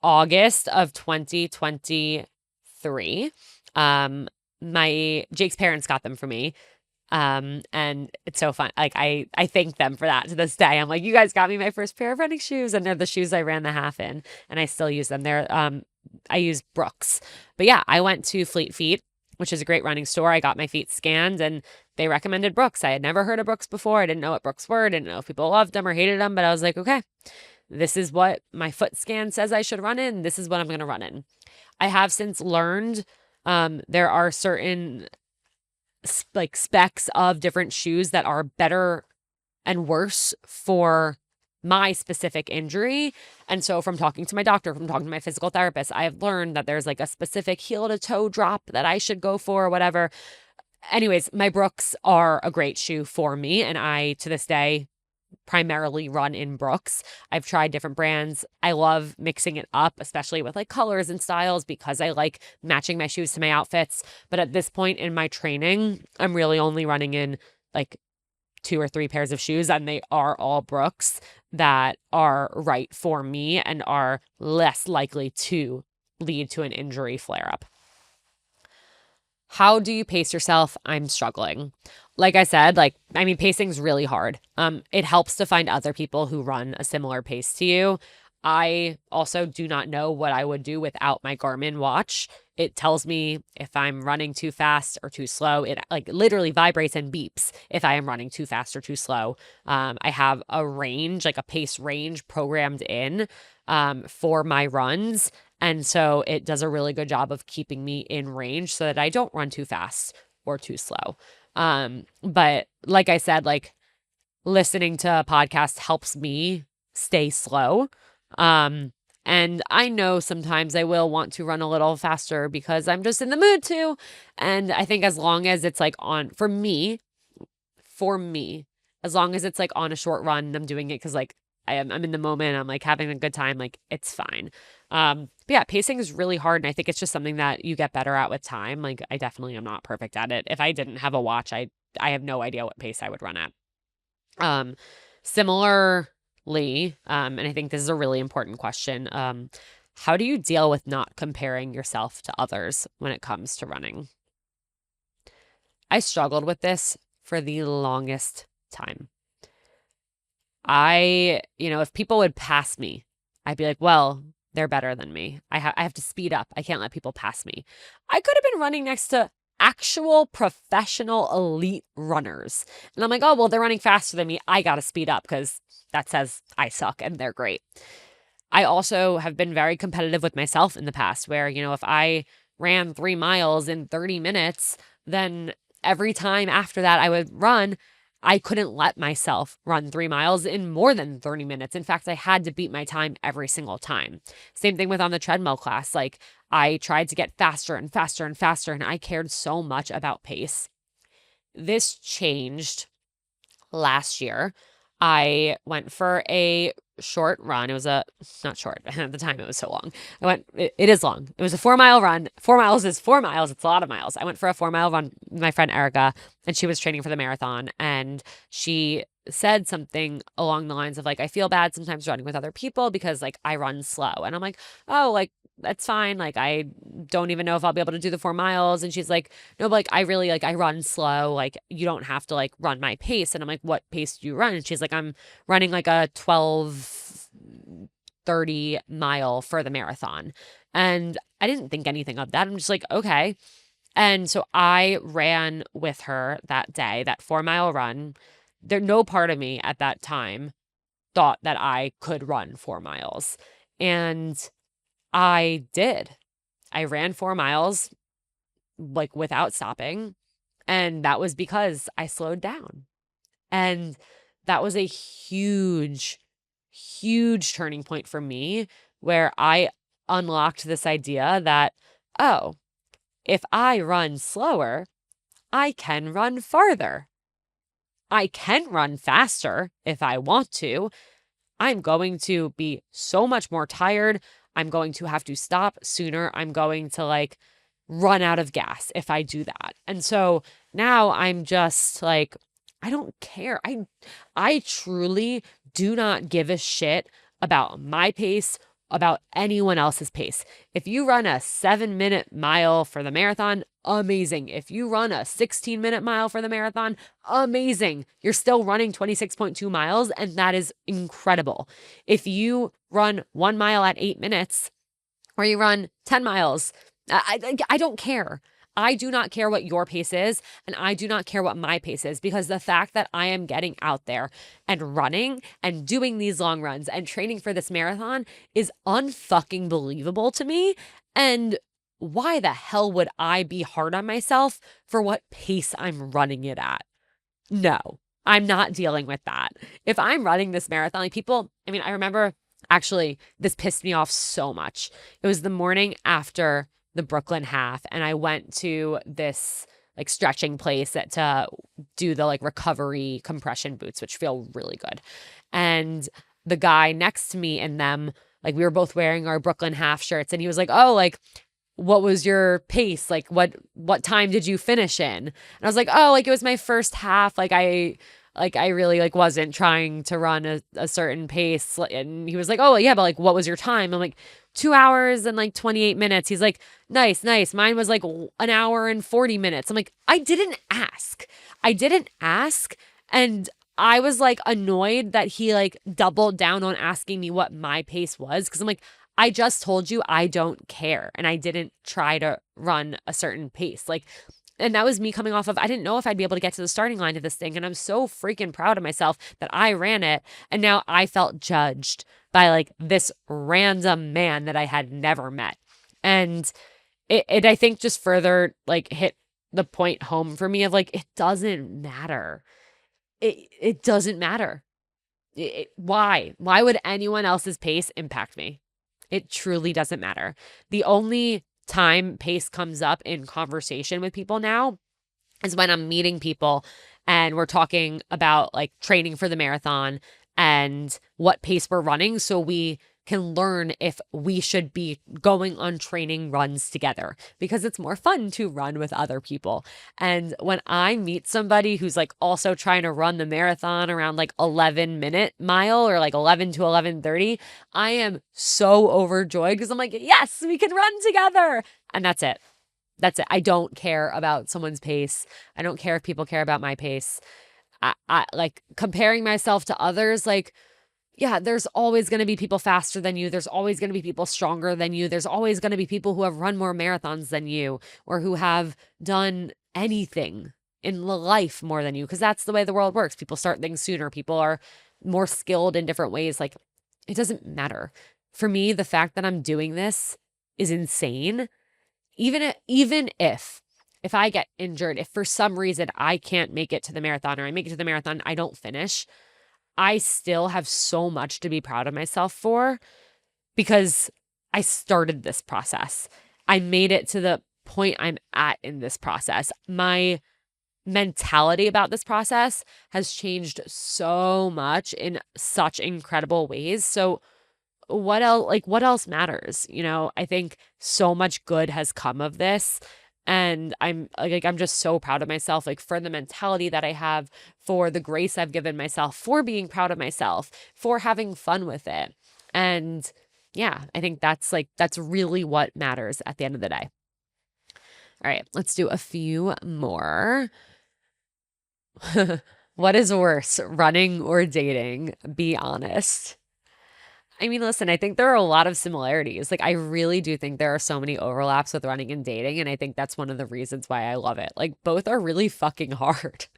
August of 2023, my Jake's parents got them for me. And it's so fun. Like I thank them for that to this day. I'm like, you guys got me my first pair of running shoes, and they're the shoes I ran the half in, and I still use them. I use Brooks, but yeah, I went to Fleet Feet, which is a great running store. I got my feet scanned and they recommended Brooks. I had never heard of Brooks before. I didn't know what Brooks were. I didn't know if people loved them or hated them, but I was like, okay, this is what my foot scan says I should run in. This is what I'm going to run in. I have since learned, there are certain like specs of different shoes that are better and worse for my specific injury. And so from talking to my doctor, from talking to my physical therapist, I have learned that there's like a specific heel to toe drop that I should go for or whatever. Anyways, my Brooks are a great shoe for me. And I, to this day, primarily run in Brooks. I've tried different brands. I love mixing it up, especially with like colors and styles because I like matching my shoes to my outfits. But at this point in my training, I'm really only running in like 2 or 3 pairs of shoes, and they are all Brooks that are right for me and are less likely to lead to an injury flare-up. How do you pace yourself? I'm struggling. Like I said, pacing's really hard. It helps to find other people who run a similar pace to you. I also do not know what I would do without my Garmin watch. It tells me if I'm running too fast or too slow. It like literally vibrates and beeps if I am running too fast or too slow. I have a range, like a pace range programmed in for my runs. And so it does a really good job of keeping me in range so that I don't run too fast or too slow. But like I said, like listening to a podcast helps me stay slow. And I know sometimes I will want to run a little faster because I'm just in the mood to. And I think as long as it's like for me, as long as it's like on a short run and I'm doing it because like I'm in the moment, I'm like having a good time, like it's fine. But yeah, pacing is really hard. And I think it's just something that you get better at with time. Like I definitely am not perfect at it. If I didn't have a watch, I have no idea what pace I would run at. Similarly, and I think this is a really important question. How do you deal with not comparing yourself to others when it comes to running? I struggled with this for the longest time. If people would pass me, I'd be like, well, they're better than me. I have to speed up. I can't let people pass me. I could have been running next to actual professional elite runners. And I'm like, oh, well, they're running faster than me. I got to speed up because that says I suck and they're great. I also have been very competitive with myself in the past where, if I ran 3 miles in 30 minutes, then every time after that I would run, I couldn't let myself run 3 miles in more than 30 minutes. In fact, I had to beat my time every single time. Same thing with on the treadmill class. Like I tried to get faster and faster and faster, and I cared so much about pace. This changed last year. I went for a short run. It was not short. At the time, it was so long. It is long. It was a 4-mile run. 4 miles is 4 miles. It's a lot of miles. I went for a 4-mile run with my friend Erica, and she was training for the marathon. And she said something along the lines of like, I feel bad sometimes running with other people because like I run slow. And I'm like, oh, like, that's fine. Like, I don't even know if I'll be able to do the 4 miles. And she's like, no, but like, I really like, I run slow. Like, you don't have to like run my pace. And I'm like, what pace do you run? And she's like, I'm running like a 12:30 mile for the marathon. And I didn't think anything of that. I'm just like, okay. And so I ran with her that day, that 4-mile run. No part of me at that time thought that I could run 4 miles. And I did. I ran 4 miles like without stopping. And that was because I slowed down. And that was a huge, huge turning point for me where I unlocked this idea that, oh, if I run slower, I can run farther. I can run faster if I want to. I'm going to be so much more tired. I'm going to have to stop sooner. I'm going to like run out of gas if I do that. And so now I'm just like, I don't care. I truly do not give a shit about my pace, about anyone else's pace. If you run a 7-minute mile for the marathon, amazing. If you run a 16-minute mile for the marathon, amazing. You're still running 26.2 miles, and that is incredible. If you run 1 mile at 8 minutes, or you run 10 miles, I don't care. I do not care what your pace is, and I do not care what my pace is, because the fact that I am getting out there and running and doing these long runs and training for this marathon is unfucking believable to me. And why the hell would I be hard on myself for what pace I'm running it at? No, I'm not dealing with that. If I'm running this marathon, like I remember actually this pissed me off so much. It was the morning after the Brooklyn half, and I went to this like stretching place to do the like recovery compression boots, which feel really good. And the guy next to me in them, like we were both wearing our Brooklyn half shirts, and he was like, oh, like, what was your pace? Like what time did you finish in? And I was like, oh, like it was my first half. Like I really like wasn't trying to run a certain pace. And he was like, oh yeah, but like what was your time? I'm like, 2 hours and like 28 minutes. He's like, nice. Mine was like 1 hour and 40 minutes. I'm like, I didn't ask. And I was like annoyed that he like doubled down on asking me what my pace was. Cause I'm like, I just told you I don't care. And I didn't try to run a certain pace. And that was me coming off of, I didn't know if I'd be able to get to the starting line of this thing. And I'm so freaking proud of myself that I ran it. And now I felt judged by like this random man that I had never met. And it I think just further like hit the point home for me of like, it doesn't matter. It doesn't matter. Why? Why would anyone else's pace impact me? It truly doesn't matter. The only time pace comes up in conversation with people now is when I'm meeting people and we're talking about like training for the marathon and what pace we're running so we can learn if we should be going on training runs together because it's more fun to run with other people. And when I meet somebody who's like also trying to run the marathon around like 11-minute mile or like 11 to 11:30, I am so overjoyed because I'm like, yes, we can run together. And that's it. That's it. I don't care about someone's pace. I don't care if people care about my pace. I like comparing myself to others, like, yeah, there's always going to be people faster than you. There's always going to be people stronger than you. There's always going to be people who have run more marathons than you or who have done anything in life more than you, because that's the way the world works. People start things sooner. People are more skilled in different ways. Like, it doesn't matter. For me, the fact that I'm doing this is insane. Even if I get injured, if for some reason I can't make it to the marathon or I make it to the marathon, I don't finish, I still have so much to be proud of myself for because I started this process. I made it to the point I'm at in this process. My mentality about this process has changed so much in such incredible ways. So what else matters? I think so much good has come of this. And I'm just so proud of myself, like for the mentality that I have, for the grace I've given myself, for being proud of myself, for having fun with it. And yeah, I think that's really what matters at the end of the day. All right, let's do a few more. What is worse, running or dating? Be honest. I mean, listen, I think there are a lot of similarities. Like, I really do think there are so many overlaps with running and dating. And I think that's one of the reasons why I love it. Like, both are really fucking hard.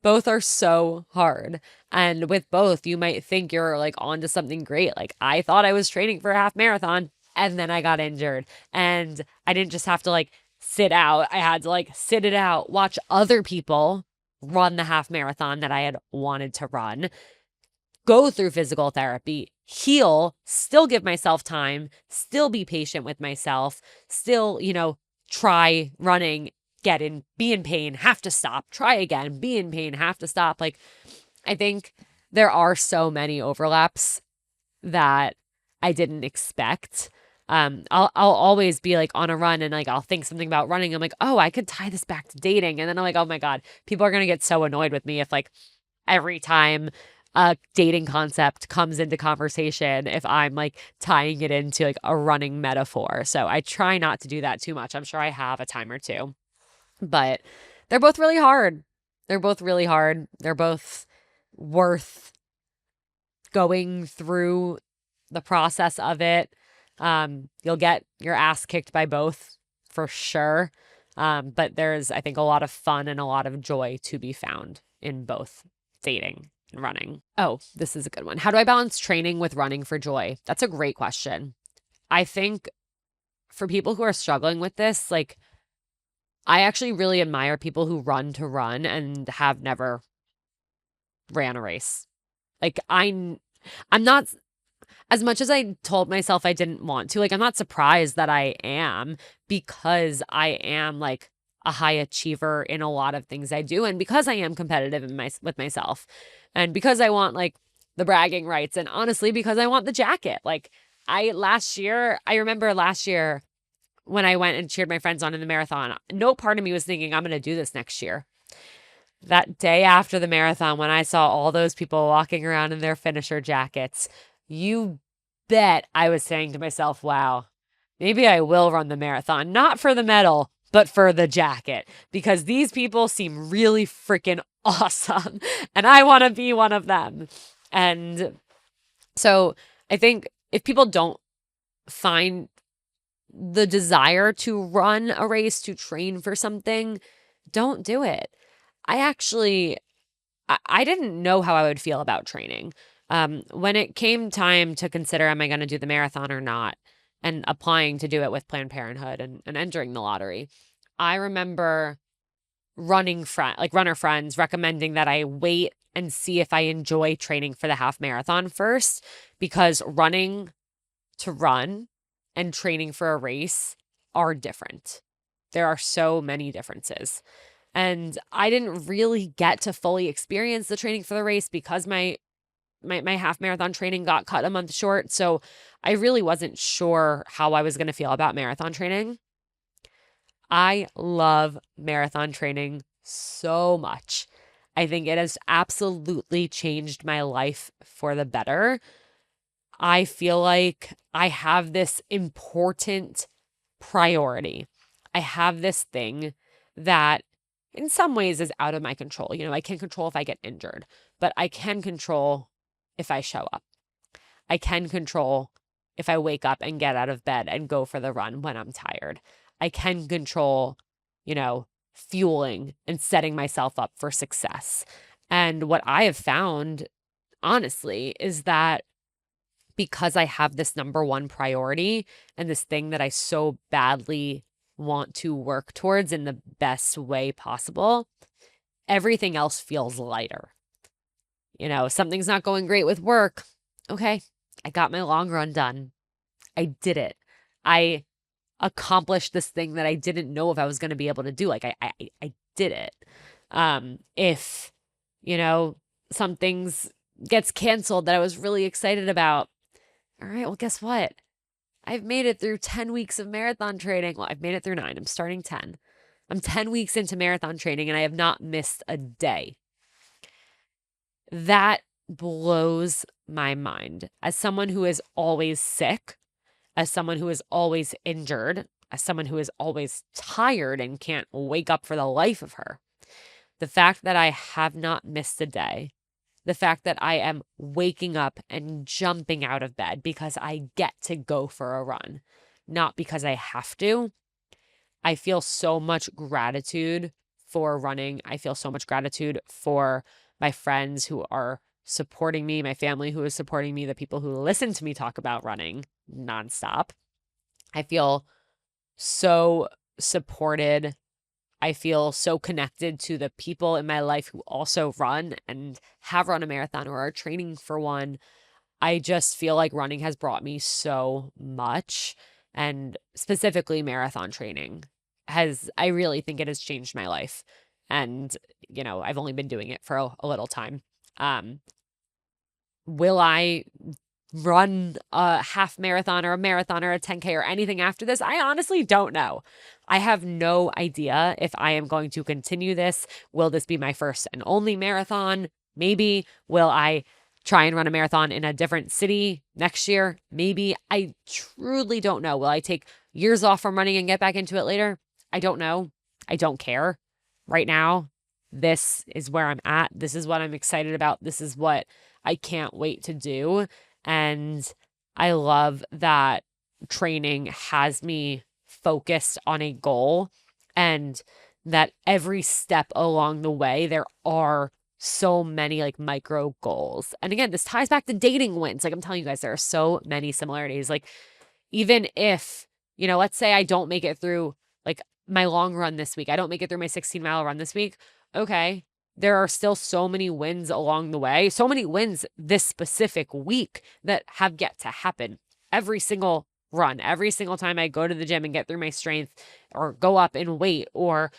Both are so hard. And with both, you might think you're like onto something great. Like, I thought I was training for a half marathon and then I got injured. And I didn't just have to like sit out. I had to like sit it out, watch other people run the half marathon that I had wanted to run, go through physical therapy, heal, still give myself time, still be patient with myself, still, try running, be in pain, have to stop, try again, be in pain, have to stop. Like, I think there are so many overlaps that I didn't expect. I'll always be like on a run and like I'll think something about running. I'm like, oh, I could tie this back to dating. And then I'm like, oh my God, people are gonna get so annoyed with me if like every time a dating concept comes into conversation, if I'm like tying it into like a running metaphor. So I try not to do that too much. I'm sure I have a time or two, but they're both really hard. They're both really hard. They're both worth going through the process of it. You'll get your ass kicked by both for sure. But there's, I think, a lot of fun and a lot of joy to be found in both dating and running. Oh, this is a good one. How do I balance training with running for joy? That's a great question. I think for people who are struggling with this, like, I actually really admire people who run to run and have never ran a race. Like, I'm not, as much as I told myself I didn't want to, like, I'm not surprised that I am, because I am like a high achiever in a lot of things I do. And because I am competitive with myself, and because I want like the bragging rights, and honestly, because I want the jacket. Like, I remember last year when I went and cheered my friends on in the marathon, no part of me was thinking I'm going to do this next year. That day after the marathon, when I saw all those people walking around in their finisher jackets, you bet I was saying to myself, wow, maybe I will run the marathon, not for the medal, but for the jacket, because these people seem really freaking awesome and I want to be one of them. And so I think if people don't find the desire to run a race, to train for something, don't do it. I didn't know how I would feel about training. When it came time to consider, am I going to do the marathon or not, and applying to do it with Planned Parenthood and entering the lottery, I remember runner friends recommending that I wait and see if I enjoy training for the half marathon first, because running to run and training for a race are different. There are so many differences. And I didn't really get to fully experience the training for the race because my my half marathon training got cut a month short. So I really wasn't sure how I was going to feel about marathon training. I love marathon training so much. I think it has absolutely changed my life for the better. I feel like I have this important priority. I have this thing that in some ways is out of my control. I can't control if I get injured, but I can control if I show up. I can control if I wake up and get out of bed and go for the run when I'm tired. I can control, fueling and setting myself up for success. And what I have found, honestly, is that because I have this number one priority and this thing that I so badly want to work towards in the best way possible, everything else feels lighter. Something's not going great with work. Okay, I got my long run done. I did it. I accomplished this thing that I didn't know if I was going to be able to do. Like I did it. If, some things gets canceled that I was really excited about. All right, well, guess what? I've made it through 10 weeks of marathon training. Well, I've made it through 9. I'm starting 10. I'm 10 weeks into marathon training and I have not missed a day. That blows my mind. As someone who is always sick, as someone who is always injured, as someone who is always tired and can't wake up for the life of her, the fact that I have not missed a day, the fact that I am waking up and jumping out of bed because I get to go for a run, not because I have to. I feel so much gratitude for running. I feel so much gratitude for my friends who are supporting me, my family who is supporting me, the people who listen to me talk about running nonstop. I feel so supported. I feel so connected to the people in my life who also run and have run a marathon or are training for one. I just feel like running has brought me so much, and specifically marathon training I really think it has changed my life. And, I've only been doing it for a little time. Will I run a half marathon or a marathon or a 10K or anything after this? I honestly don't know. I have no idea if I am going to continue this. Will this be my first and only marathon? Maybe. Will I try and run a marathon in a different city next year? Maybe. I truly don't know. Will I take years off from running and get back into it later? I don't know. I don't care. Right now, this is where I'm at. This is what I'm excited about. This is what I can't wait to do. And I love that training has me focused on a goal, and that every step along the way, there are so many like micro goals. And again, this ties back to dating wins. Like I'm telling you guys, there are so many similarities. Like even if, let's say I don't make it through like my long run this week, I don't make it through my 16-mile run this week. Okay, there are still so many wins along the way, so many wins this specific week that have yet to happen. Every single run, every single time I go to the gym and get through my strength or go up in weight or,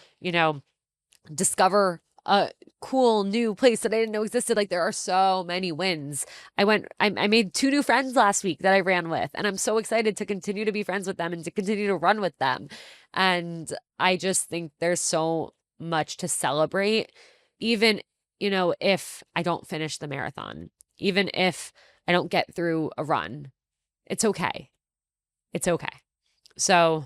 discover a cool new place that I didn't know existed. Like there are so many wins. I made 2 new friends last week that I ran with, and I'm so excited to continue to be friends with them and to continue to run with them. And I just think there's so much to celebrate, even, if I don't finish the marathon, even if I don't get through a run, it's okay. It's okay. So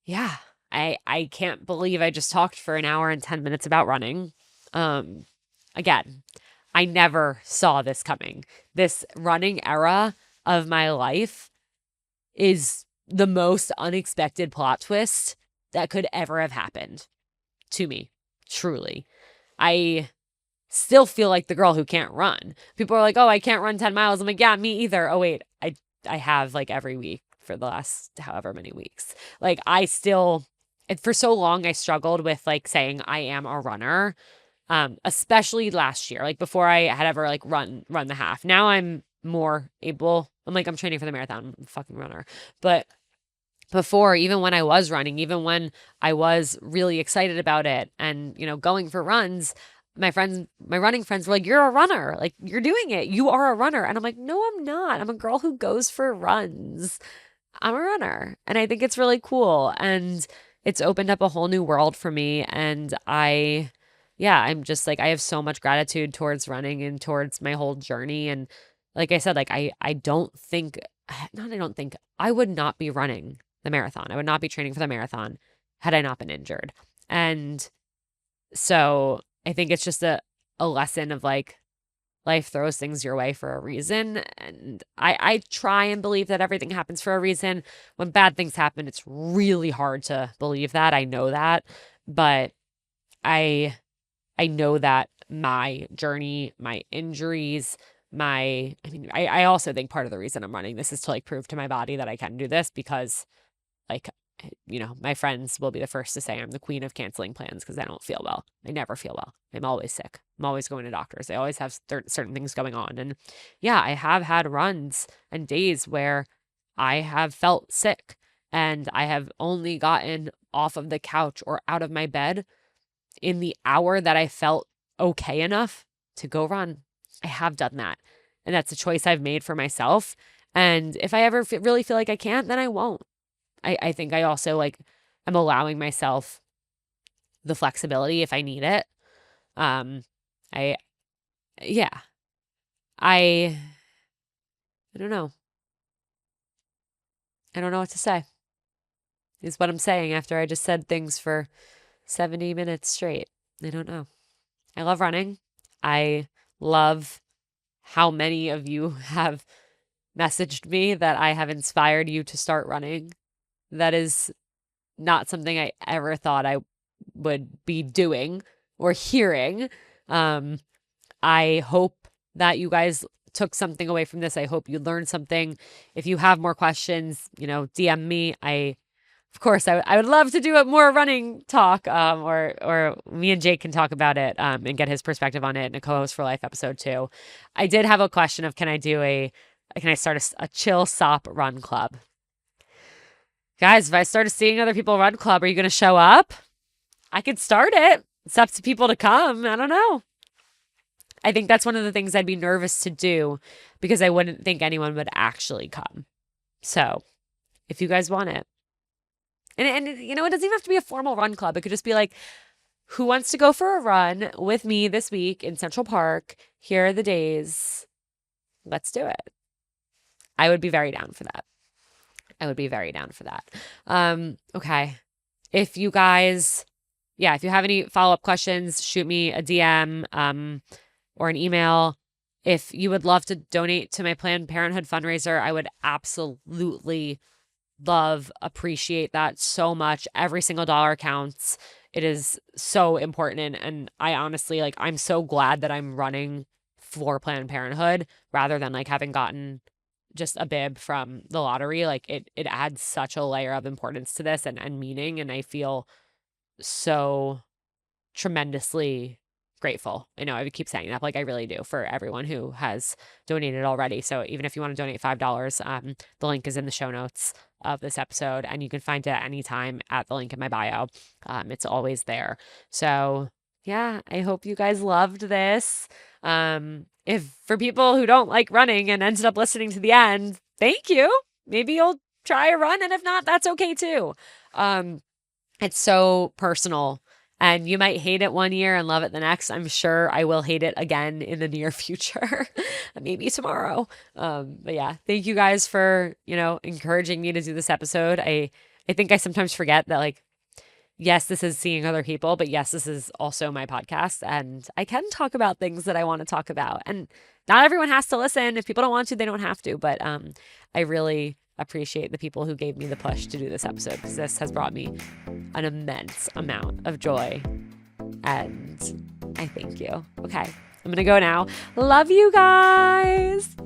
yeah, I can't believe I just talked for an hour and 10 minutes about running. Again, I never saw this coming. This running era of my life is the most unexpected plot twist that could ever have happened to me. Truly. I still feel like the girl who can't run. People are like, oh, I can't run 10 miles. I'm like, yeah, me either. Oh, wait, I have like every week for the last however many weeks. Like I still, for so long, I struggled with like saying I am a runner, especially last year, like before I had ever like run the half. Now I'm more able, I'm training for the marathon. I'm a fucking runner. But before, even when I was running, even when I was really excited about it and, going for runs, my running friends were like, you're a runner. Like, you're doing it. You are a runner. And I'm like, no, I'm not. I'm a girl who goes for runs. I'm a runner. And I think it's really cool. And it's opened up a whole new world for me. And I'm just like, I have so much gratitude towards running and towards my whole journey. And like I said, like, I would not be running the marathon. I would not be training for the marathon had I not been injured. And so I think it's just a lesson of like, life throws things your way for a reason. And I try and believe that everything happens for a reason. When bad things happen, it's really hard to believe that. I know that. But I know that my journey, my injuries, I also think part of the reason I'm running this is to like prove to my body that I can do this, because like, my friends will be the first to say I'm the queen of canceling plans because I don't feel well. I never feel well. I'm always sick. I'm always going to doctors. I always have certain things going on. And yeah, I have had runs and days where I have felt sick and I have only gotten off of the couch or out of my bed in the hour that I felt okay enough to go run. I have done that. And that's a choice I've made for myself. And if I ever really feel like I can't, then I won't. I think I also like, I'm allowing myself the flexibility if I need it. I don't know. I don't know what to say, is what I'm saying after I just said things for 70 minutes straight. I don't know. I love running. I love how many of you have messaged me that I have inspired you to start running. That is not something I ever thought I would be doing or hearing. I hope that you guys took something away from this. I hope you learned something. If you have more questions, DM me. Of course, I would love to do a more running talk, or me and Jake can talk about it, and get his perspective on it in a co-host for life episode 2. I did have a question of, can I start a chill sop run club? Guys, if I started seeing other people run club, are you going to show up? I could start it. It's up to people to come. I don't know. I think that's one of the things I'd be nervous to do because I wouldn't think anyone would actually come. So if you guys want it, and it doesn't even have to be a formal run club. It could just be like, who wants to go for a run with me this week in Central Park? Here are the days. Let's do it. I would be very down for that. Okay. If you guys, if you have any follow-up questions, shoot me a DM, or an email. If you would love to donate to my Planned Parenthood fundraiser, I would absolutely appreciate that so much. Every single dollar counts. It is so important. And I honestly, I'm so glad that I'm running for Planned Parenthood rather than having gotten just a bib from the lottery. It adds such a layer of importance to this and meaning. And I feel so tremendously grateful. I know I would keep saying that, I really do, for everyone who has donated already. So even if you want to donate $5, the link is in the show notes of this episode, and you can find it anytime at the link in my bio. It's always there. So yeah, I hope you guys loved this. If for people who don't like running and ended up listening to the end, thank you. Maybe you'll try a run, and if not, that's okay too. It's so personal. And you might hate it one year and love it the next. I'm sure I will hate it again in the near future, maybe tomorrow. But yeah, thank you guys for, encouraging me to do this episode. I think I sometimes forget that, yes, this is seeing other people, but yes, this is also my podcast, and I can talk about things that I want to talk about. And not everyone has to listen. If people don't want to, they don't have to. But I really appreciate the people who gave me the push to do this episode, because this has brought me an immense amount of joy, and I thank you. Okay, I'm gonna go now. Love you guys.